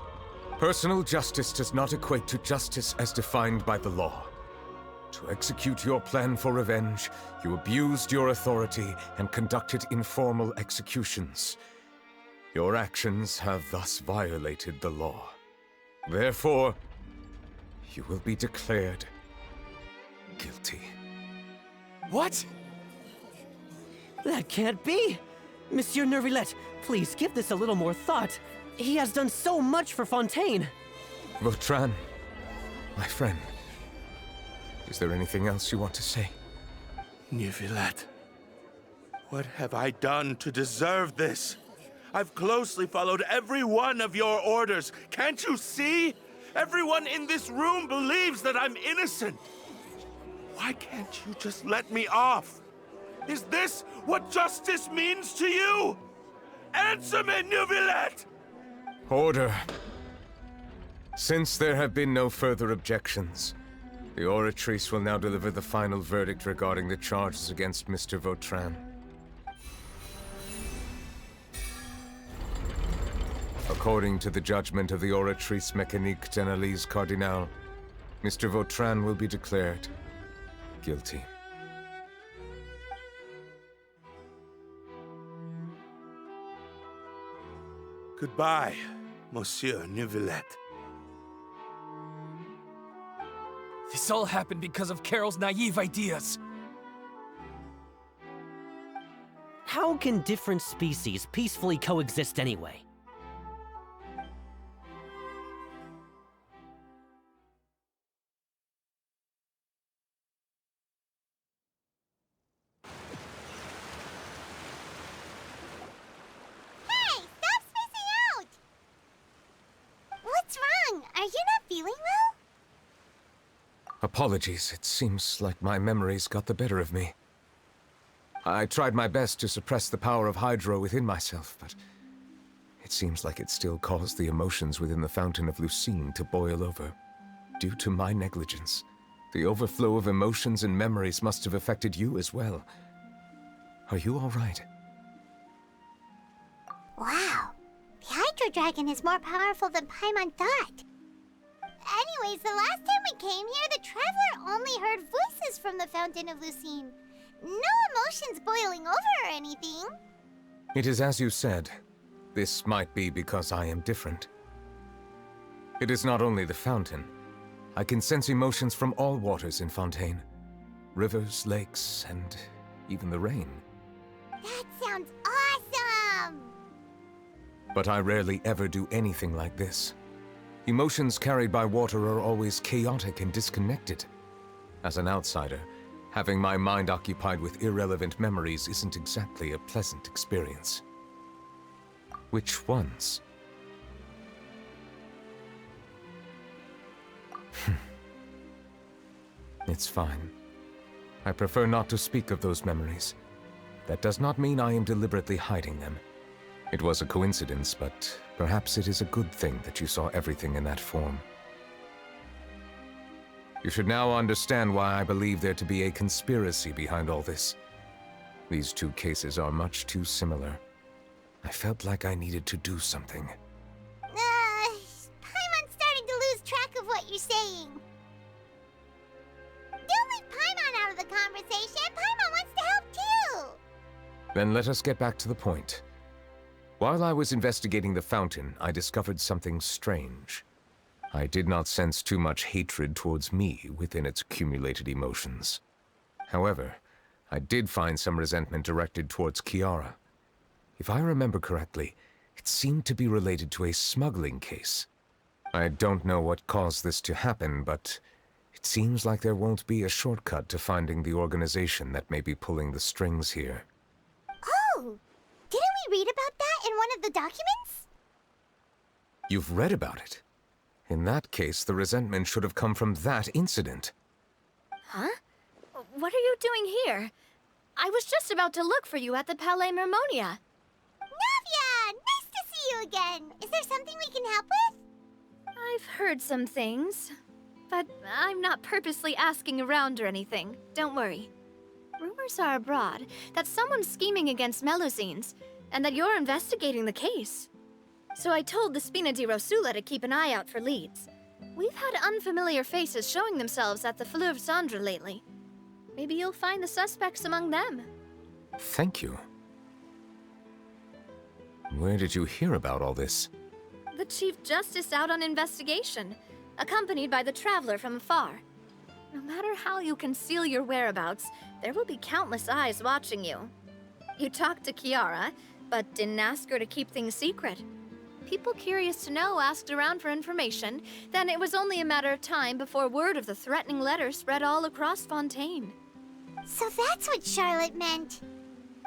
Personal justice does not equate to justice as defined by the law. To execute your plan for revenge, you abused your authority and conducted informal executions. Your actions have thus violated the law. Therefore, you will be declared guilty. What? That can't be! Monsieur Neuvillette, please give this a little more thought. He has done so much for Fontaine. Vautrin, my friend, is there anything else you want to say? Neuvillette, what have I done to deserve this? I've closely followed every one of your orders. Can't you see? Everyone in this room believes that I'm innocent. Why can't you just let me off? Is this what justice means to you? Answer me, Neuvillette! Order. Since there have been no further objections, the Oratrice will now deliver the final verdict regarding the charges against Mr. Vautrin. According to the judgment of the Oratrice Mécanique d'Analyse Cardinal, Mr. Vautrin will be declared guilty. Goodbye, Monsieur Neuvillette. This all happened because of Carol's naive ideas. How can different species peacefully coexist anyway? Hey, stop spacing out! What's wrong? Are you not feeling well? Apologies, it seems like my memories got the better of me. I tried my best to suppress the power of Hydro within myself, but it seems like it still caused the emotions within the Fountain of Lucine to boil over. Due to my negligence, the overflow of emotions and memories must have affected you as well. Are you all right? Wow. The Hydro Dragon is more powerful than Paimon thought. Anyways, the last time we came here, the Traveler only heard voices from the Fountain of Lucine. No emotions boiling over or anything. It is as you said. This might be because I am different. It is not only the fountain. I can sense emotions from all waters in Fontaine. Rivers, lakes, and even the rain. That sounds awesome! But I rarely ever do anything like this. Emotions carried by water are always chaotic and disconnected. As an outsider, having my mind occupied with irrelevant memories isn't exactly a pleasant experience. Which ones? It's fine. I prefer not to speak of those memories. That does not mean I am deliberately hiding them. It was a coincidence, but perhaps it is a good thing that you saw everything in that form. You should now understand why I believe there to be a conspiracy behind all this. These two cases are much too similar. I felt like I needed to do something. Paimon's starting to lose track of what you're saying. Don't leave Paimon out of the conversation. Paimon wants to help too. Then let us get back to the point. While I was investigating the fountain, I discovered something strange. I did not sense too much hatred towards me within its accumulated emotions. However, I did find some resentment directed towards Kiara. If I remember correctly, it seemed to be related to a smuggling case. I don't know what caused this to happen, but it seems like there won't be a shortcut to finding the organization that may be pulling the strings here. Oh! Didn't we read about that in one of the documents? You've read about it? In that case, the resentment should have come from that incident. Huh? What are you doing here? I was just about to look for you at the Palais Mermonia. Navia! Nice to see you again! Is there something we can help with? I've heard some things, but I'm not purposely asking around or anything. Don't worry. Rumors are abroad that someone's scheming against Melusines, and that you're investigating the case. So I told the Spina di Rosula to keep an eye out for leads. We've had unfamiliar faces showing themselves at the Fleuve Cendre lately. Maybe you'll find the suspects among them. Thank you. Where did you hear about all this? The Chief Justice out on investigation, accompanied by the Traveler from afar. No matter how you conceal your whereabouts, there will be countless eyes watching you. You talked to Kiara, but didn't ask her to keep things secret. People curious to know asked around for information, then it was only a matter of time before word of the threatening letter spread all across Fontaine. So that's what Charlotte meant.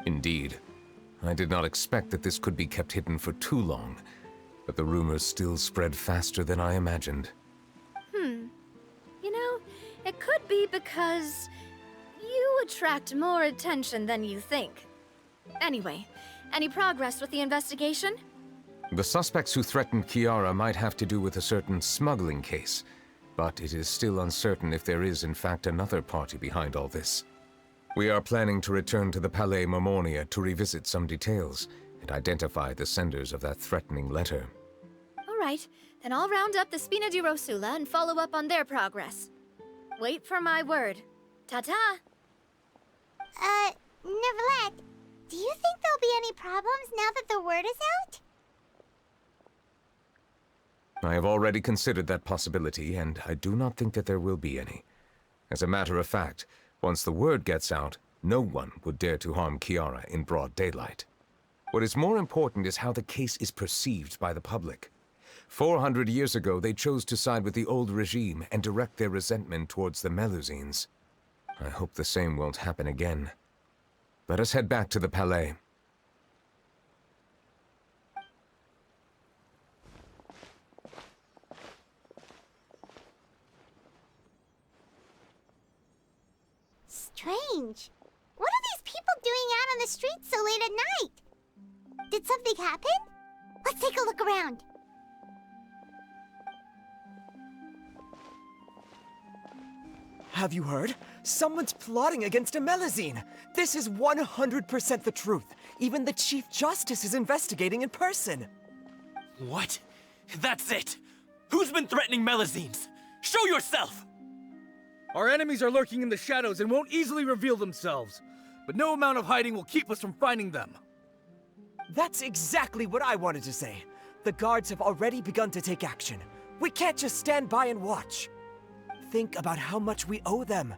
Indeed. I did not expect that this could be kept hidden for too long, but the rumors still spread faster than I imagined. You know, it could be because you attract more attention than you think. Anyway, any progress with the investigation? The suspects who threatened Kiara might have to do with a certain smuggling case, but it is still uncertain if there is in fact another party behind all this. We are planning to return to the Palais Mermonia to revisit some details and identify the senders of that threatening letter. All right, then I'll round up the Spina di Rosula and follow up on their progress. Wait for my word. Ta-ta! Neverlet, do you think there'll be any problems now that the word is out? I have already considered that possibility, and I do not think that there will be any. As a matter of fact, once the word gets out, no one would dare to harm Kiara in broad daylight. What is more important is how the case is perceived by the public. 400 years ago, they chose to side with the old regime and direct their resentment towards the Melusines. I hope the same won't happen again. Let us head back to the Palais. Strange. What are these people doing out on the streets so late at night? Did something happen? Let's take a look around. Have you heard? Someone's plotting against a Melusine! This is 100% the truth. Even the Chief Justice is investigating in person. What? That's it! Who's been threatening Melusines? Show yourself! Our enemies are lurking in the shadows and won't easily reveal themselves. But no amount of hiding will keep us from finding them. That's exactly what I wanted to say. The guards have already begun to take action. We can't just stand by and watch. Think about how much we owe them.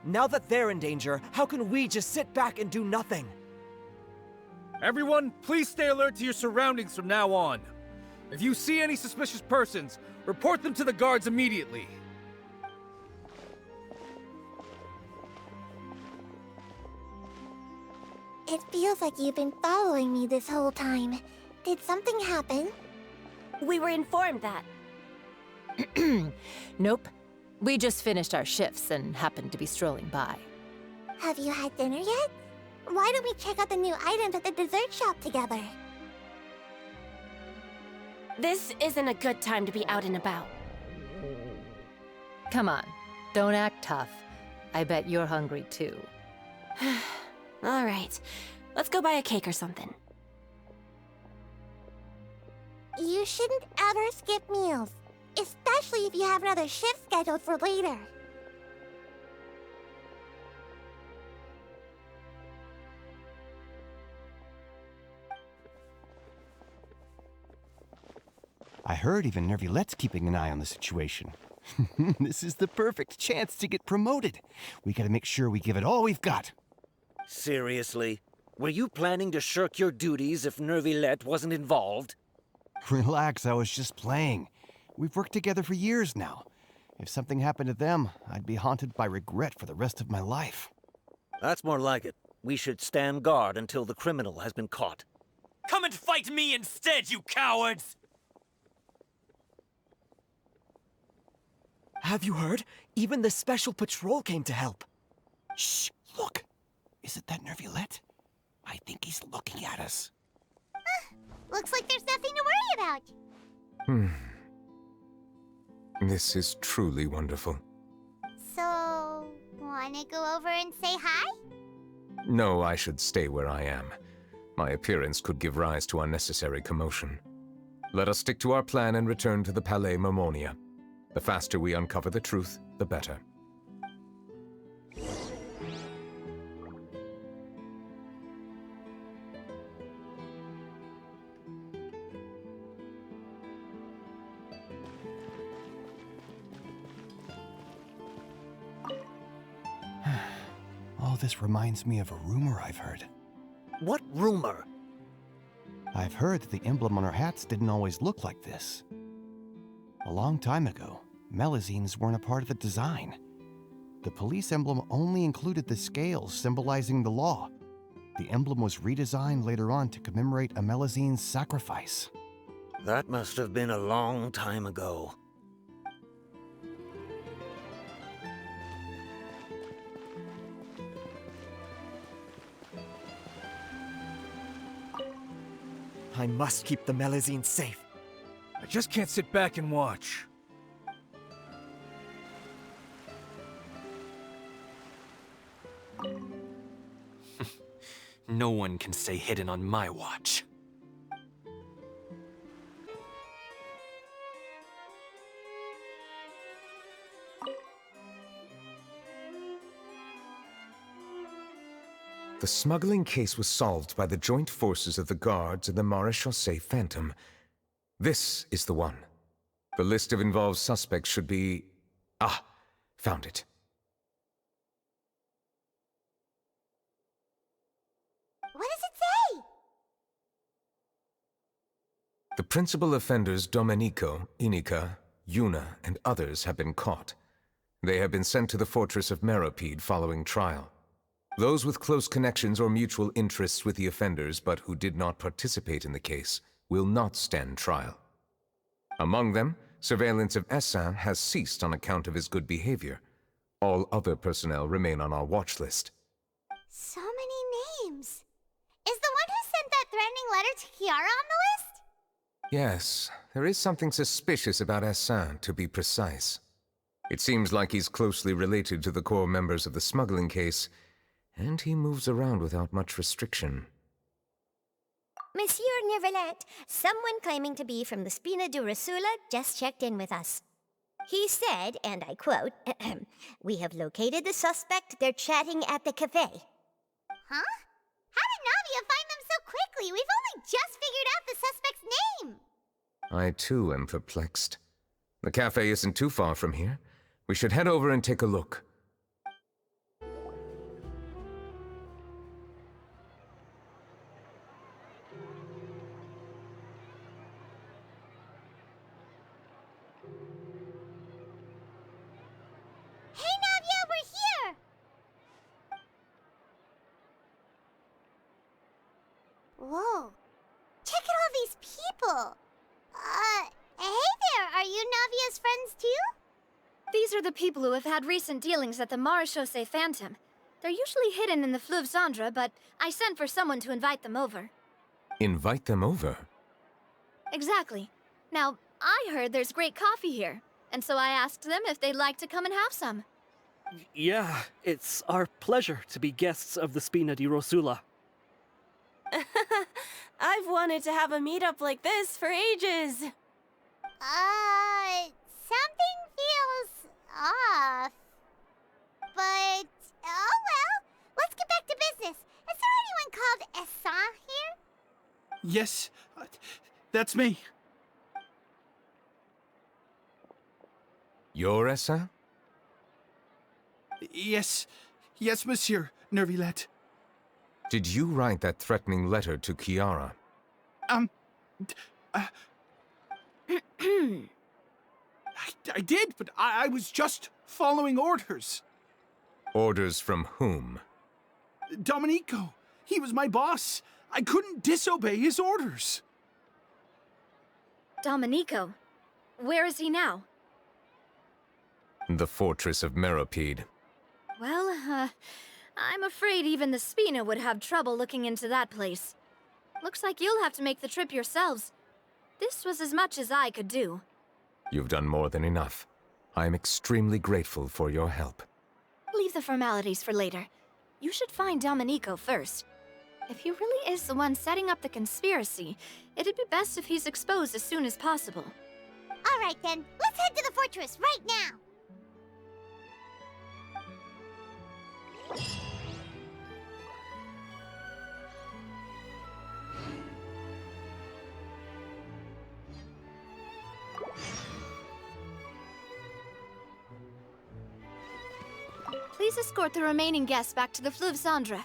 Now that they're in danger, how can we just sit back and do nothing? Everyone, please stay alert to your surroundings from now on. If you see any suspicious persons, report them to the guards immediately. It feels like you've been following me this whole time. Did something happen? We were informed that. Nope. We just finished our shifts and happened to be strolling by. Have you had dinner yet? Why don't we check out the new items at the dessert shop together? This isn't a good time to be out and about. Come on, don't act tough. I bet you're hungry too. All right, let's go buy a cake or something. You shouldn't ever skip meals, especially if you have another shift scheduled for later. I heard even Nervilette's keeping an eye on the situation. This is the perfect chance to get promoted. We gotta make sure we give it all we've got. Seriously? Were you planning to shirk your duties if Nervilette wasn't involved? Relax, I was just playing. We've worked together for years now. If something happened to them, I'd be haunted by regret for the rest of my life. That's more like it. We should stand guard until the criminal has been caught. Come and fight me instead, you cowards! Have you heard? Even the Special Patrol came to help. Shh, look. Is it that Nervilette? I think he's looking at us. Looks like there's nothing to worry about. This is truly wonderful. So, wanna go over and say hi? No, I should stay where I am. My appearance could give rise to unnecessary commotion. Let us stick to our plan and return to the Palais Mermonia. The faster we uncover the truth, the better. All this reminds me of a rumor I've heard. What rumor? I've heard that the emblem on our hats didn't always look like this. A long time ago, Melusines weren't a part of the design. The police emblem only included the scales symbolizing the law. The emblem was redesigned later on to commemorate a Melusine's sacrifice. That must have been a long time ago. I must keep the Melusines safe. I just can't sit back and watch. No one can stay hidden on my watch. The smuggling case was solved by the joint forces of the guards and the Maréchaussée Phantom. This is the one. The list of involved suspects should be... Ah, found it. What does it say? The principal offenders Domenico, Inica, Yuna, and others have been caught. They have been sent to the fortress of Meropide following trial. Those with close connections or mutual interests with the offenders but who did not participate in the case will not stand trial. Among them, surveillance of Essin has ceased on account of his good behavior. All other personnel remain on our watch list. So many names. Is the one who sent that threatening letter to Kiara on the list? Yes, there is something suspicious about Essin, to be precise. It seems like he's closely related to the core members of the smuggling case, and he moves around without much restriction. Monsieur Nervilette, someone claiming to be from the Spina Durasula just checked in with us. He said, and I quote, "We have located the suspect. They're chatting at the cafe." Huh? How did Navia find them so quickly? We've only just figured out the suspect's name. I too am perplexed. The cafe isn't too far from here. We should head over and take a look. Hey, Navia, we're here! Whoa. Check out all these people. Hey there, are you Navia's friends too? These are the people who have had recent dealings at the Maréchaussée Phantom. They're usually hidden in the Fleuve Cendre, but I sent for someone to invite them over. Invite them over? Exactly. Now, I heard there's great coffee here, and so I asked them if they'd like to come and have some. Yeah, it's our pleasure to be guests of the Spina di Rosula. I've wanted to have a meetup like this for ages. Something feels off. But, oh well, let's get back to business. Is there anyone called Essin here? Yes, that's me. You're Essin? Yes, monsieur Nervilette. Did you write that threatening letter to Kiara? I did, but I was just following orders. Orders from whom? Domenico. He was my boss. I couldn't disobey his orders. Domenico? Where is he now? The fortress of Meropide. Well, I'm afraid even the Spina would have trouble looking into that place. Looks like you'll have to make the trip yourselves. This was as much as I could do. You've done more than enough. I am extremely grateful for your help. Leave the formalities for later. You should find Domenico first. If he really is the one setting up the conspiracy, it'd be best if he's exposed as soon as possible. All right then, let's head to the fortress right now. Please escort the remaining guests back to the Fleuve Cendre.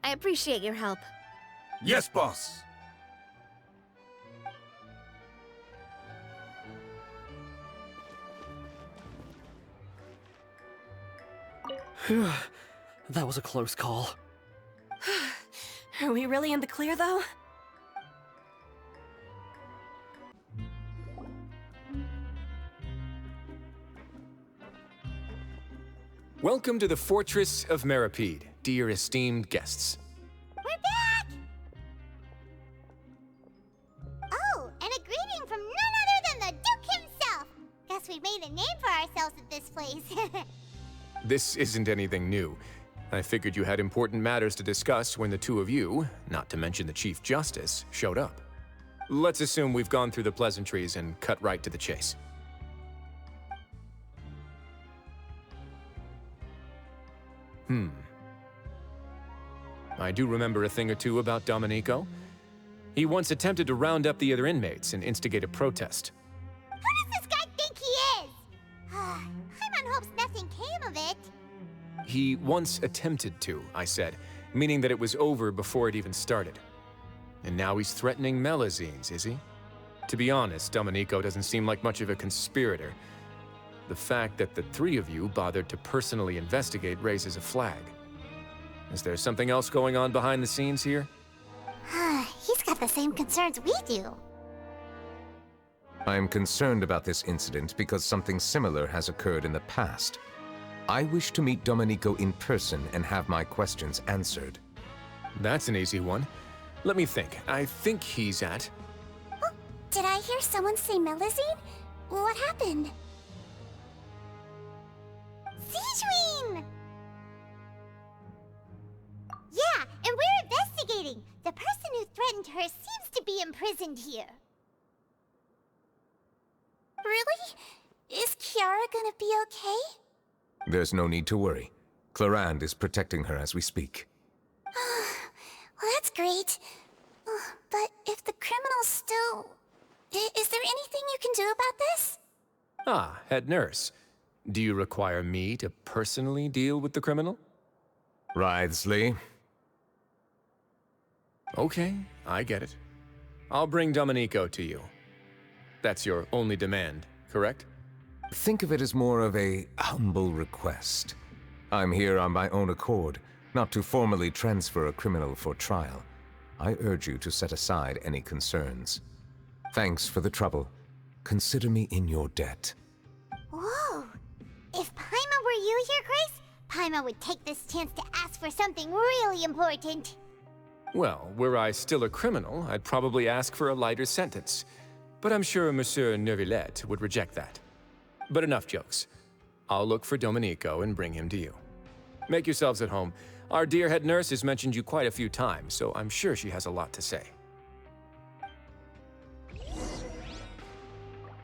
I appreciate your help. Yes, boss. That was a close call. Are we really in the clear, though? Welcome to the Fortress of Meripede, dear esteemed guests. We're back! Oh, and a greeting from none other than the Duke himself! Guess we made a name for ourselves at this place. This isn't anything new. I figured you had important matters to discuss when the two of you, not to mention the Chief Justice, showed up. Let's assume we've gone through the pleasantries and cut right to the chase. I do remember a thing or two about Domenico. He once attempted to round up the other inmates and instigate a protest. Who does this guy think he is? Paimon hopes nothing came of it. He once attempted to, I said, meaning that it was over before it even started. And now he's threatening Melazines, is he? To be honest, Domenico doesn't seem like much of a conspirator. The fact that the three of you bothered to personally investigate raises a flag. Is there something else going on behind the scenes here? He's got the same concerns we do. I am concerned about this incident because something similar has occurred in the past. I wish to meet Domenico in person and have my questions answered. That's an easy one. Let me think. I think he's at... Oh, did I hear someone say Melazine? What happened? Sijuin! Yeah, and we're investigating. The person who threatened her seems to be imprisoned here. Really? Is Kiara gonna be okay? There's no need to worry. Clarande is protecting her as we speak. Well, that's great. But if the criminal's still... Is there anything you can do about this? Ah, head nurse. Do you require me to personally deal with the criminal? Writhsley. Okay, I get it. I'll bring Domenico to you. That's your only demand, correct? Think of it as more of a humble request. I'm here on my own accord, not to formally transfer a criminal for trial. I urge you to set aside any concerns. Thanks for the trouble. Consider me in your debt. Whoa! If Paimon were you here, Grace, Paimon would take this chance to ask for something really important. Well, were I still a criminal, I'd probably ask for a lighter sentence. But I'm sure Monsieur Neuvillette would reject that. But enough jokes. I'll look for Domenico and bring him to you. Make yourselves at home. Our dear head nurse has mentioned you quite a few times, so I'm sure she has a lot to say.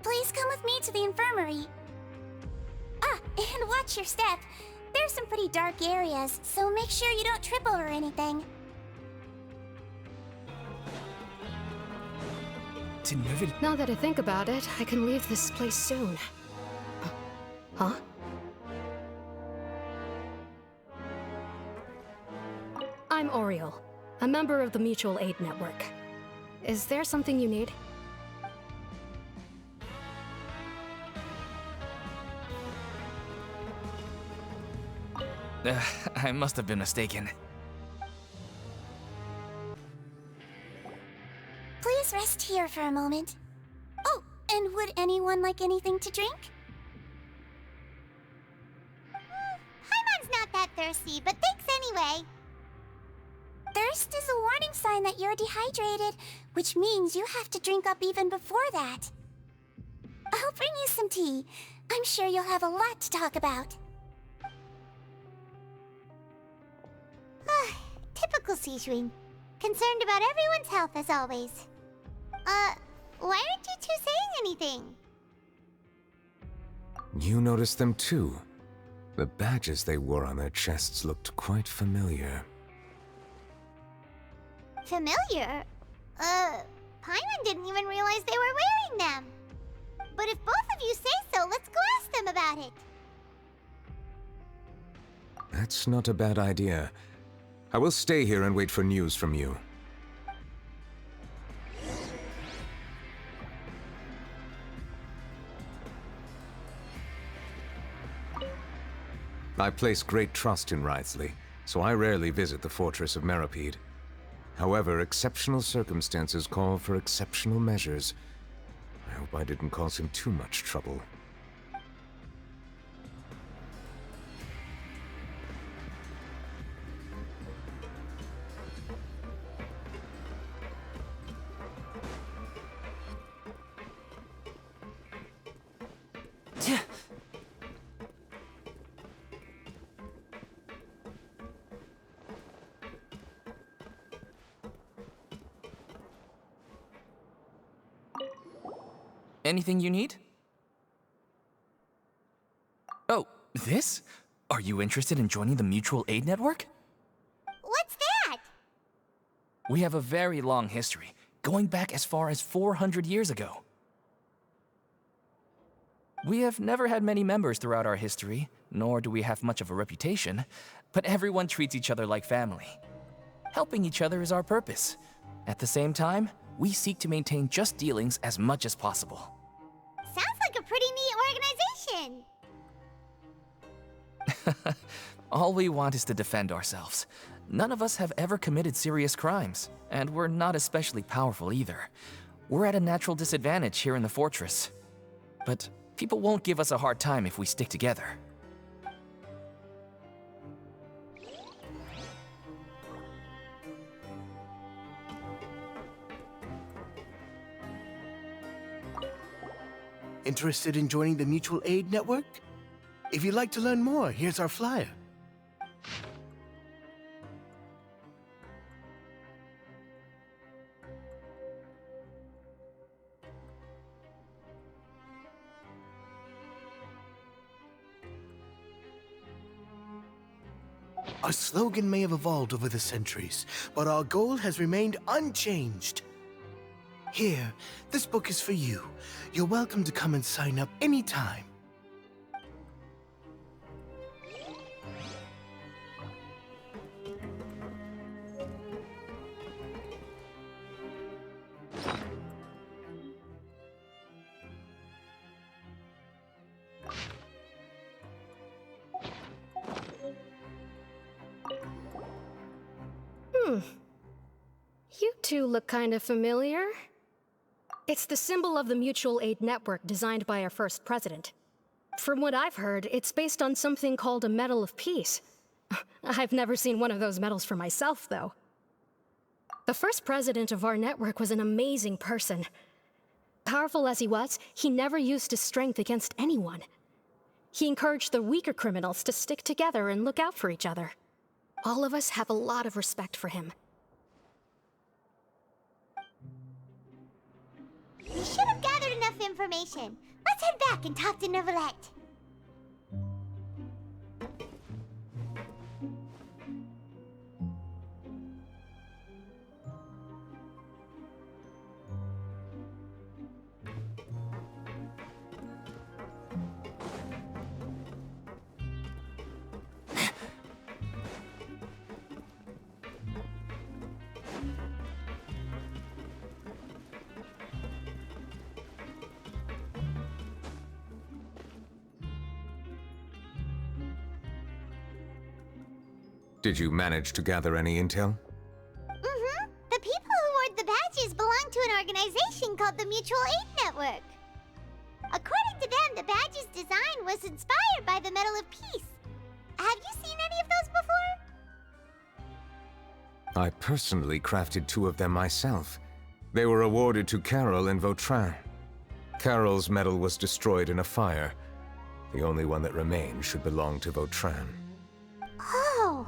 Please come with me to the infirmary. Ah, and watch your step. There's some pretty dark areas, so make sure you don't trip over anything. Now that I think about it, I can leave this place soon. Huh? I'm Oriole, a member of the Mutual Aid Network. Is there something you need? I must have been mistaken. Please rest here for a moment. Oh, and would anyone like anything to drink? Paimon's not that thirsty, but thanks anyway. Thirst is a warning sign that you're dehydrated, which means you have to drink up even before that. I'll bring you some tea. I'm sure you'll have a lot to talk about. Typical Sijun. Concerned about everyone's health as always. Why aren't you two saying anything? You noticed them too. The badges they wore on their chests looked quite familiar. Familiar? Paimon didn't even realize they were wearing them. But if both of you say so, let's go ask them about it. That's not a bad idea. I will stay here and wait for news from you. I place great trust in Wriothesley, so I rarely visit the fortress of Meripede. However, exceptional circumstances call for exceptional measures. I hope I didn't cause him too much trouble. Anything you need? Oh, this? Are you interested in joining the Mutual Aid Network? What's that? We have a very long history, going back as far as 400 years ago. We have never had many members throughout our history, nor do we have much of a reputation, but everyone treats each other like family. Helping each other is our purpose. At the same time, we seek to maintain just dealings as much as possible. Sounds like a pretty neat organization. All we want is to defend ourselves. None of us have ever committed serious crimes, and we're not especially powerful either. We're at a natural disadvantage here in the fortress. But people won't give us a hard time if we stick together. Interested in joining the Mutual Aid Network? If you'd like to learn more, here's our flyer. Our slogan may have evolved over the centuries, but our goal has remained unchanged. Here, this book is for you. You're welcome to come and sign up anytime. You two look kind of familiar. It's the symbol of the Mutual Aid Network designed by our first president. From what I've heard, it's based on something called a Medal of Peace. I've never seen one of those medals for myself, though. The first president of our network was an amazing person. Powerful as he was, he never used his strength against anyone. He encouraged the weaker criminals to stick together and look out for each other. All of us have a lot of respect for him. We should have gathered enough information. Let's head back and talk to Neuvillette. Did you manage to gather any intel? Mm-hmm. The people who wore the badges belong to an organization called the Mutual Aid Network. According to them, the badge's design was inspired by the Medal of Peace. Have you seen any of those before? I personally crafted 2 of them myself. They were awarded to Carol and Vautrin. Carol's medal was destroyed in a fire. The only one that remained should belong to Vautrin. Oh!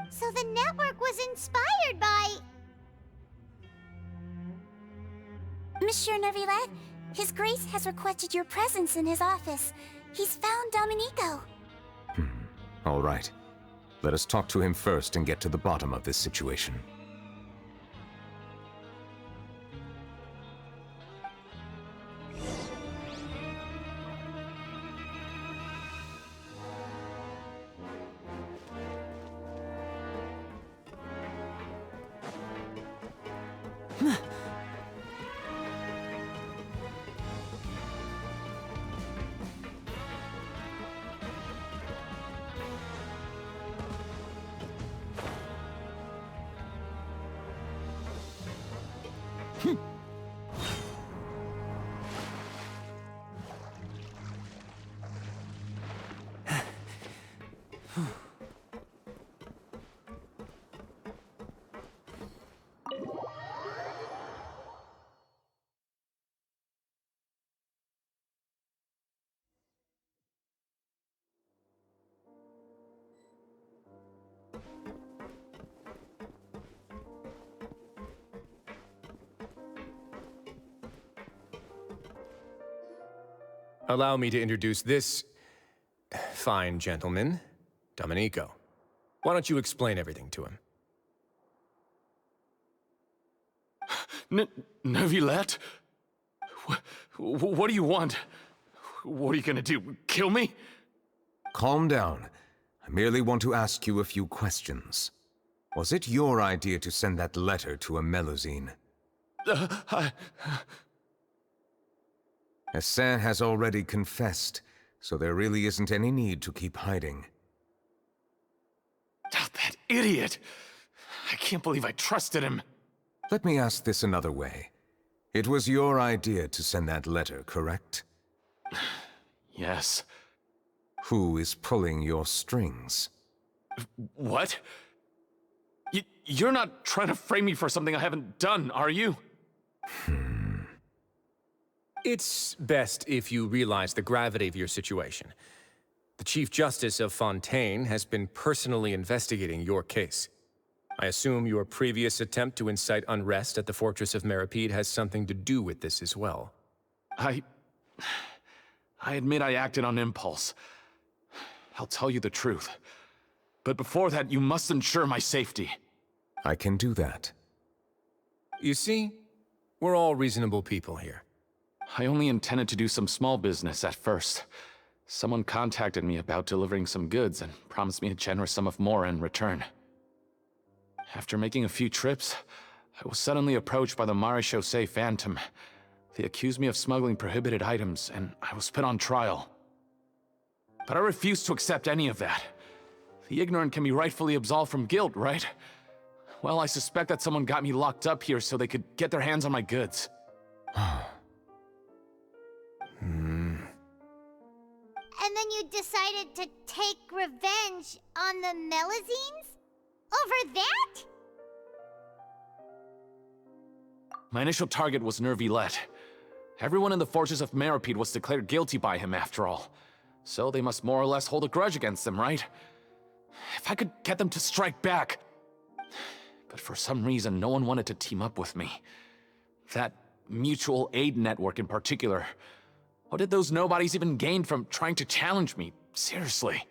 So the network was inspired by... Monsieur Neuvillette, His Grace has requested your presence in his office. He's found Domenico. All right. Let us talk to him first and get to the bottom of this situation. Allow me to introduce this fine gentleman, Domenico. Why don't you explain everything to him? Neuvillette? What do you want? What are you gonna do? Kill me? Calm down. I merely want to ask you a few questions. Was it your idea to send that letter to a Melusine? Hassan has already confessed, so there really isn't any need to keep hiding. That idiot! I can't believe I trusted him. Let me ask this another way. It was your idea to send that letter, correct? Yes. Who is pulling your strings? What? You're not trying to frame me for something I haven't done, are you? It's best if you realize the gravity of your situation. The Chief Justice of Fontaine has been personally investigating your case. I assume your previous attempt to incite unrest at the Fortress of Meripede has something to do with this as well. I admit I acted on impulse. I'll tell you the truth. But before that, you must ensure my safety. I can do that. You see, we're all reasonable people here. I only intended to do some small business at first. Someone contacted me about delivering some goods and promised me a generous sum of more in return. After making a few trips, I was suddenly approached by the Maréchaussée Phantom. They accused me of smuggling prohibited items, and I was put on trial. But I refused to accept any of that. The ignorant can be rightfully absolved from guilt, right? Well, I suspect that someone got me locked up here so they could get their hands on my goods. And then you decided to take revenge on the Melusines? Over that? My initial target was Neuvillette. Everyone in the Fortress of Meripede was declared guilty by him after all. So they must more or less hold a grudge against him, right? If I could get them to strike back. But for some reason, no one wanted to team up with me. That mutual aid network in particular. What did those nobodies even gain from trying to challenge me? Seriously.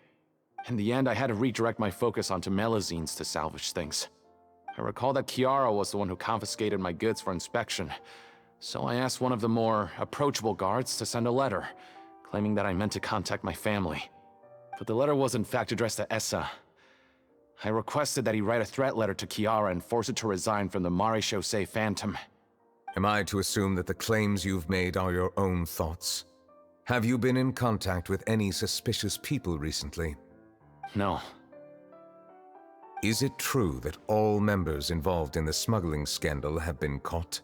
In the end, I had to redirect my focus onto Melusines to salvage things. I recall that Chiara was the one who confiscated my goods for inspection, so I asked one of the more approachable guards to send a letter, claiming that I meant to contact my family. But the letter was in fact addressed to Essa. I requested that he write a threat letter to Chiara and force it to resign from the Maréchaussée Phantom. Am I to assume that the claims you've made are your own thoughts? Have you been in contact with any suspicious people recently? No. Is it true that all members involved in the smuggling scandal have been caught?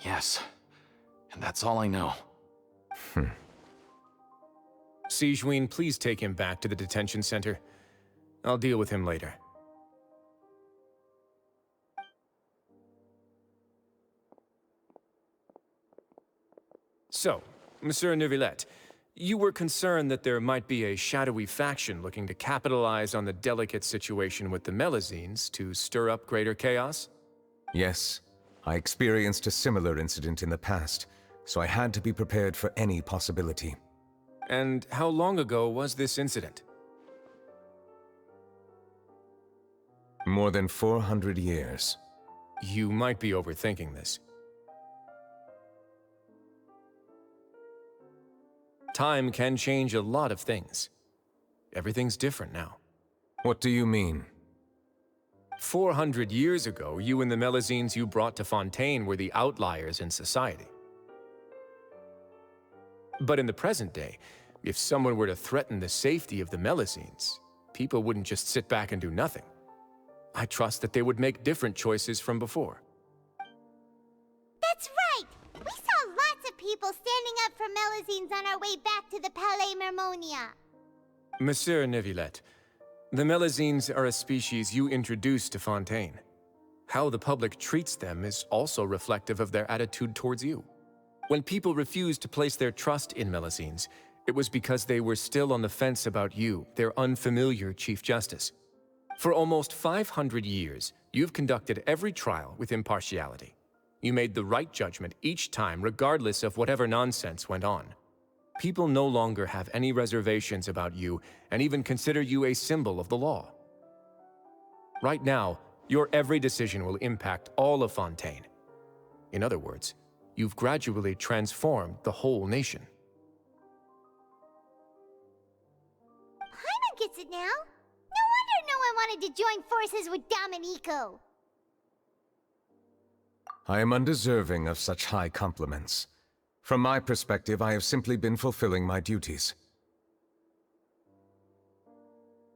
Yes. And that's all I know. Sigewinne, please take him back to the detention center. I'll deal with him later. So, Monsieur Neuvillette, you were concerned that there might be a shadowy faction looking to capitalize on the delicate situation with the Melazines to stir up greater chaos? Yes, I experienced a similar incident in the past, so I had to be prepared for any possibility. And how long ago was this incident? More than 400 years. You might be overthinking this. Time can change a lot of things. Everything's different now. What do you mean? 400 years ago, you and the Melazines you brought to Fontaine were the outliers in society. But in the present day, if someone were to threaten the safety of the Melazines, people wouldn't just sit back and do nothing. I trust that they would make different choices from before. That's right! We saw lots of people standing up for Melazines on our way back to the Palais Mermonia. Monsieur Neuvillette, the Melazines are a species you introduced to Fontaine. How the public treats them is also reflective of their attitude towards you. When people refused to place their trust in Melazines, it was because they were still on the fence about you, their unfamiliar Chief Justice. For almost 500 years, you've conducted every trial with impartiality. You made the right judgment each time, regardless of whatever nonsense went on. People no longer have any reservations about you and even consider you a symbol of the law. Right now, your every decision will impact all of Fontaine. In other words, you've gradually transformed the whole nation. Paimon gets it now. No wonder no one wanted to join forces with Domenico. I am undeserving of such high compliments. From my perspective, I have simply been fulfilling my duties.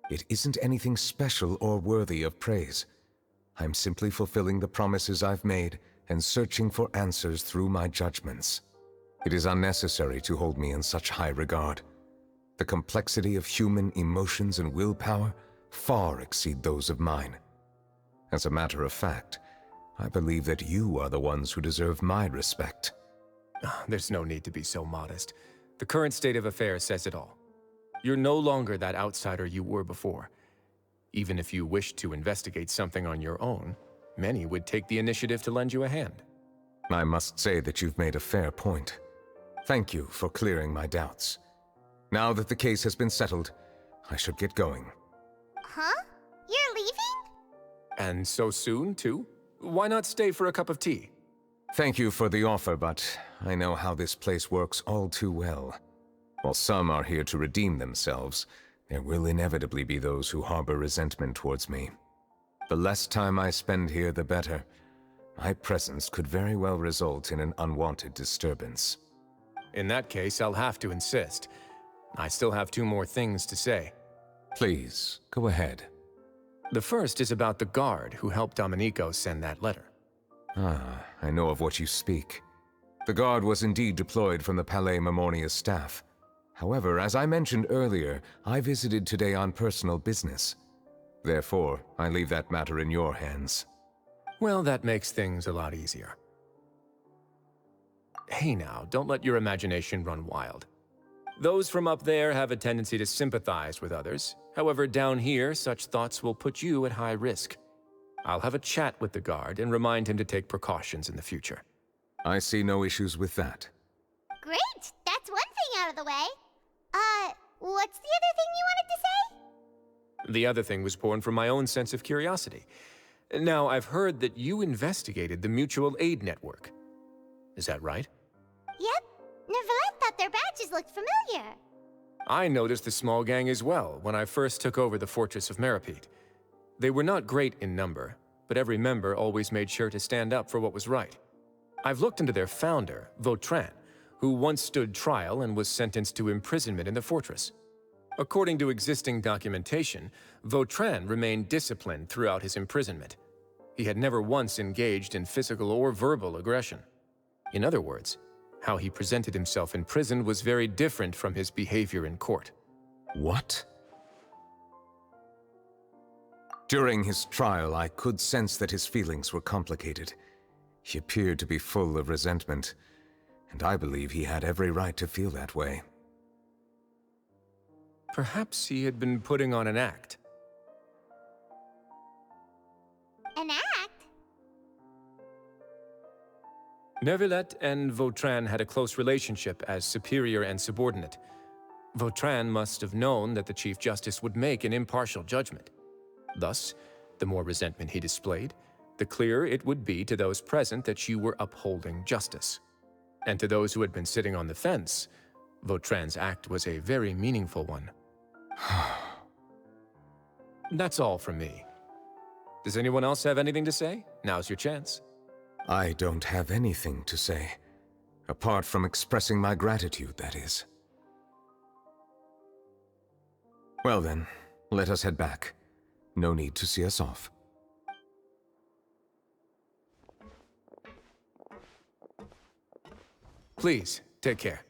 It isn't anything special or worthy of praise. I'm simply fulfilling the promises I've made and searching for answers through my judgments. It is unnecessary to hold me in such high regard. The complexity of human emotions and willpower far exceed those of mine. As a matter of fact, I believe that you are the ones who deserve my respect. There's no need to be so modest. The current state of affairs says it all. You're no longer that outsider you were before. Even if you wished to investigate something on your own, many would take the initiative to lend you a hand. I must say that you've made a fair point. Thank you for clearing my doubts. Now that the case has been settled, I should get going. Huh? You're leaving? And so soon, too? Why not stay for a cup of tea? Thank you for the offer, but I know how this place works all too well. While some are here to redeem themselves, there will inevitably be those who harbor resentment towards me. The less time I spend here, the better. My presence could very well result in an unwanted disturbance. In that case, I'll have to insist. I still have 2 more things to say. Please, go ahead. The first is about the guard who helped Domenico send that letter. Ah, I know of what you speak. The guard was indeed deployed from the Palais Mermonia's staff. However, as I mentioned earlier, I visited today on personal business. Therefore, I leave that matter in your hands. Well, that makes things a lot easier. Hey now, don't let your imagination run wild. Those from up there have a tendency to sympathize with others. However, down here, such thoughts will put you at high risk. I'll have a chat with the guard and remind him to take precautions in the future. I see no issues with that. Great! That's one thing out of the way. What's the other thing you wanted to say? The other thing was born from my own sense of curiosity. Now, I've heard that you investigated the mutual aid network. Is that right? Yep. Neuvillette thought their badges looked familiar. I noticed the small gang as well when I first took over the Fortress of Meripede. They were not great in number, but every member always made sure to stand up for what was right. I've looked into their founder, Vautrin, who once stood trial and was sentenced to imprisonment in the fortress. According to existing documentation, Vautrin remained disciplined throughout his imprisonment. He had never once engaged in physical or verbal aggression. In other words, how he presented himself in prison was very different from his behavior in court. What? During his trial, I could sense that his feelings were complicated. He appeared to be full of resentment, and I believe he had every right to feel that way. Perhaps he had been putting on an act. An act? Neuvillette and Vautrin had a close relationship as superior and subordinate. Vautrin must have known that the Chief Justice would make an impartial judgment. Thus, the more resentment he displayed, the clearer it would be to those present that you were upholding justice. And to those who had been sitting on the fence, Vautrin's act was a very meaningful one. That's all from me. Does anyone else have anything to say? Now's your chance. I don't have anything to say, apart from expressing my gratitude, that is. Well then, let us head back. No need to see us off. Please, take care.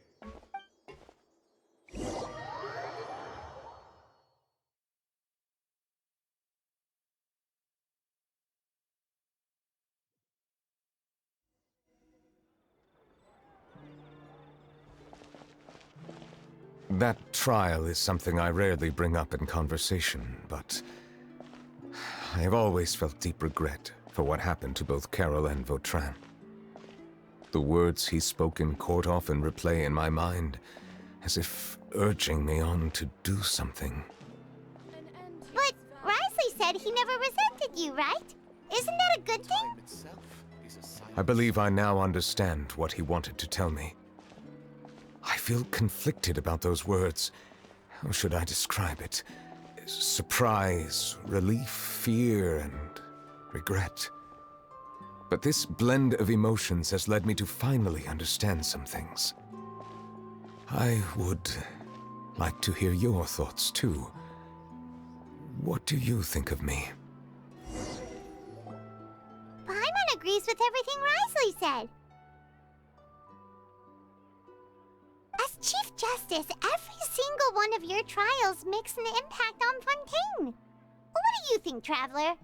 That trial is something I rarely bring up in conversation, but I have always felt deep regret for what happened to both Carol and Vautrin. The words he spoke in court often replay in my mind, as if urging me on to do something. But Risley said he never resented you, right? Isn't that a good thing? I believe I now understand what he wanted to tell me. I feel conflicted about those words. How should I describe it? Surprise, relief, fear, and regret. But this blend of emotions has led me to finally understand some things. I would like to hear your thoughts, too. What do you think of me? Paimon agrees with everything Risley said. As Chief Justice, every single one of your trials makes an impact on Fontaine. What do you think, Traveler?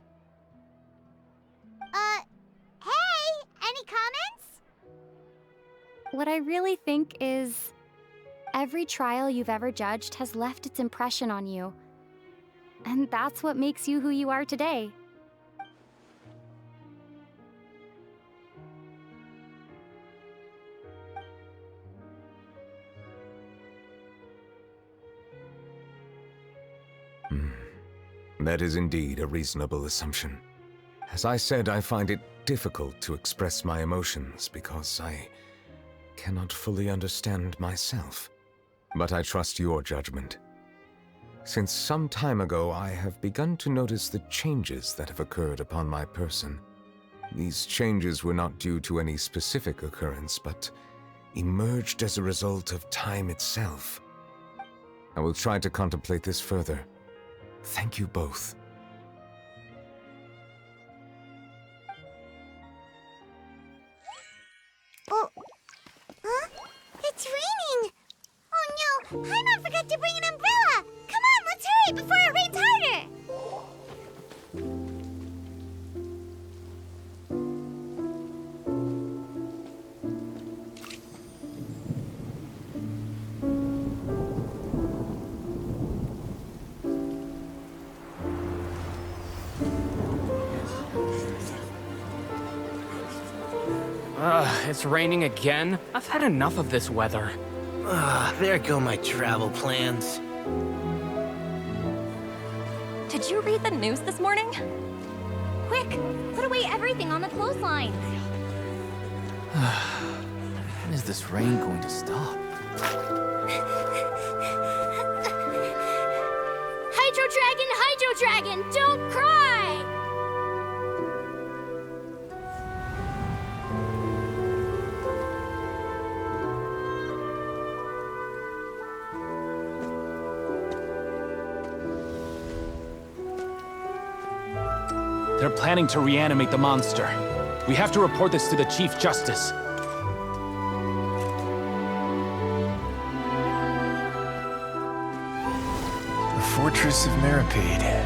Hey, any comments? What I really think is, every trial you've ever judged has left its impression on you. And that's what makes you who you are today. That is indeed a reasonable assumption. As I said, I find it difficult to express my emotions because I cannot fully understand myself. But I trust your judgment. Since some time ago, I have begun to notice the changes that have occurred upon my person. These changes were not due to any specific occurrence, but emerged as a result of time itself. I will try to contemplate this further. Thank you both. Oh, huh? It's raining! Oh no, Paimon forgot to bring an umbrella! Come on, let's hurry before it rains harder! It's raining again? I've had enough of this weather. There go my travel plans. Did you read the news this morning? Quick, put away everything on the clothesline. When is this rain going to stop? Hydro Dragon, don't cry! They're planning to reanimate the monster. We have to report this to the Chief Justice. The Fortress of Maripede.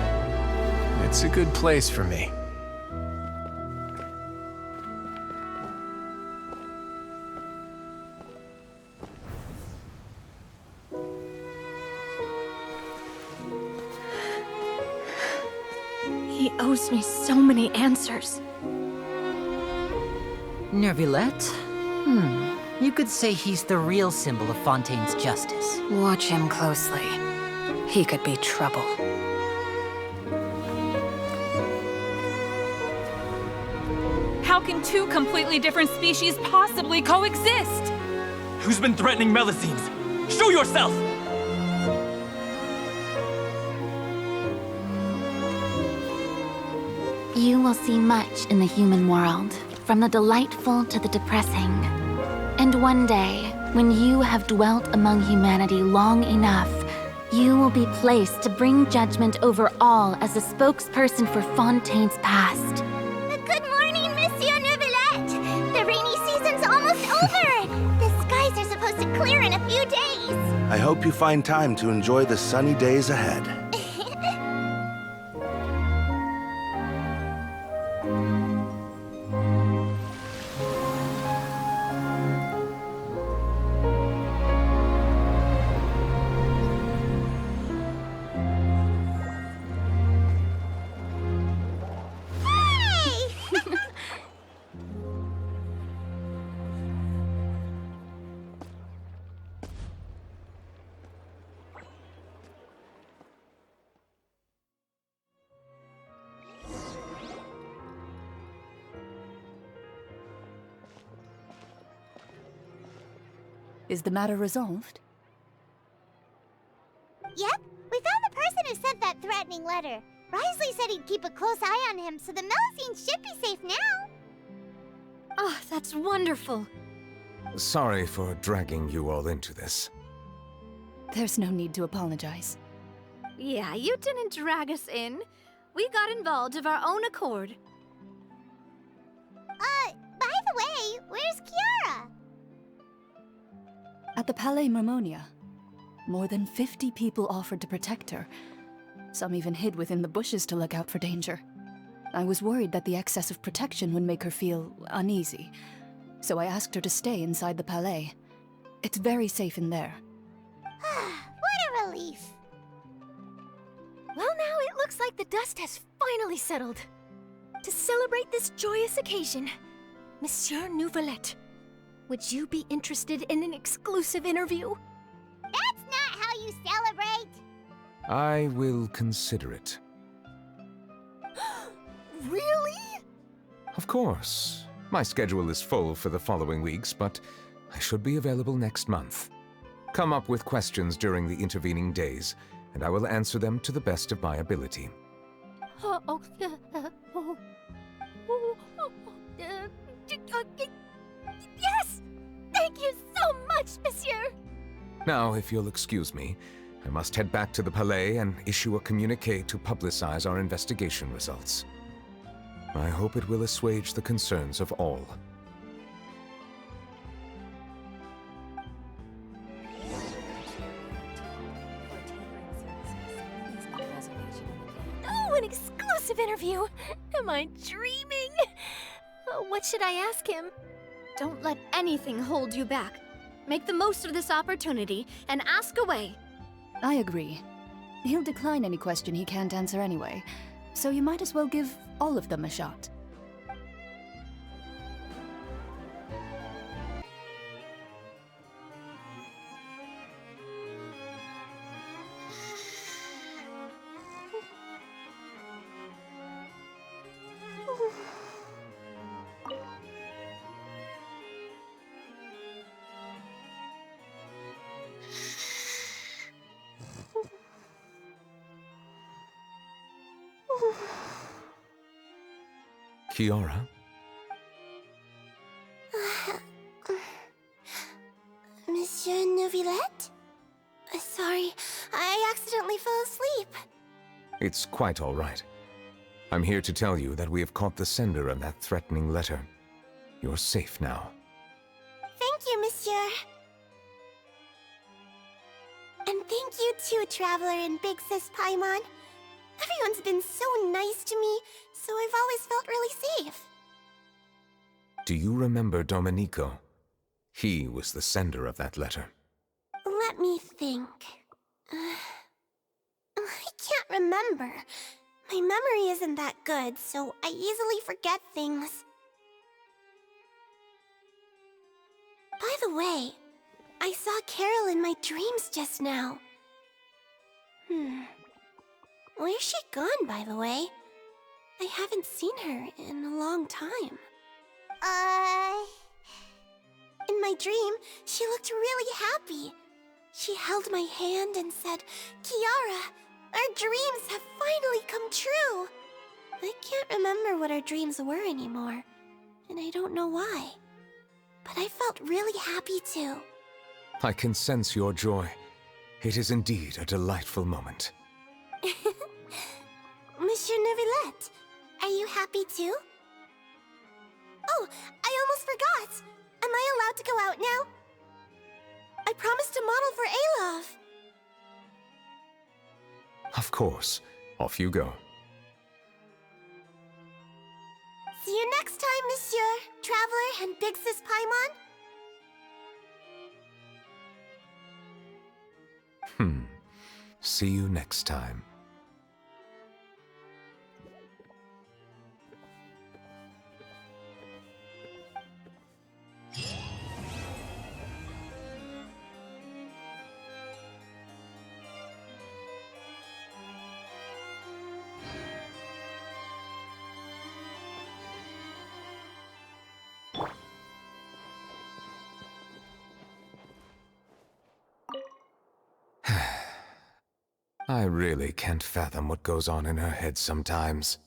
It's a good place for me. owes me so many answers. Nervillette? You could say he's the real symbol of Fontaine's justice. Watch him closely. He could be trouble. How can two completely different species possibly coexist? Who's been threatening Melusines? Show yourself! You will see much in the human world, from the delightful to the depressing. And one day, when you have dwelt among humanity long enough, you will be placed to bring judgment over all as a spokesperson for Fontaine's past. Good morning, Monsieur Neuvillette! The rainy season's almost over! The skies are supposed to clear in a few days! I hope you find time to enjoy the sunny days ahead. Is the matter resolved? Yep, we found the person who sent that threatening letter. Risley said he'd keep a close eye on him, so the Melusines should be safe now. Oh, that's wonderful. Sorry for dragging you all into this. There's no need to apologize. Yeah, you didn't drag us in. We got involved of our own accord. By the way, where's Kiara? At the Palais Mermonia, more than 50 people offered to protect her. Some even hid within the bushes to look out for danger. I was worried that the excess of protection would make her feel uneasy, so I asked her to stay inside the Palais. It's very safe in there. What a relief. Well, now it looks like the dust has finally settled. To celebrate this joyous occasion, Monsieur Neuvillette, would you be interested in an exclusive interview? That's not how you celebrate! I will consider it. Really? Of course. My schedule is full for the following weeks, but I should be available next month. Come up with questions during the intervening days, and I will answer them to the best of my ability. Yes! Thank you so much, monsieur! Now, if you'll excuse me, I must head back to the Palais and issue a communique to publicize our investigation results. I hope it will assuage the concerns of all. Oh, an exclusive interview! Am I dreaming? What should I ask him? Don't let anything hold you back. Make the most of this opportunity and ask away. I agree. He'll decline any question he can't answer anyway, so you might as well give all of them a shot. Kiara? Monsieur Neuvillette? Sorry, I accidentally fell asleep. It's quite all right. I'm here to tell you that we have caught the sender of that threatening letter. You're safe now. Thank you, monsieur. And thank you too, Traveler and Big Sis Paimon. Everyone's been so nice to me, so I've always felt really safe. Do you remember Domenico? He was the sender of that letter. Let me think. I can't remember. My memory isn't that good, so I easily forget things. By the way, I saw Carol in my dreams just now. Where's she gone, by the way? I haven't seen her in a long time. In my dream, she looked really happy. She held my hand and said, "Kiara, our dreams have finally come true." I can't remember what our dreams were anymore, and I don't know why. But I felt really happy too. I can sense your joy. It is indeed a delightful moment. Monsieur Neuvillette, are you happy too? Oh, I almost forgot! Am I allowed to go out now? I promised to model for Alov. Of course. Off you go. See you next time, Monsieur, Traveler, and Big Sis Paimon. See you next time. I really can't fathom what goes on in her head sometimes.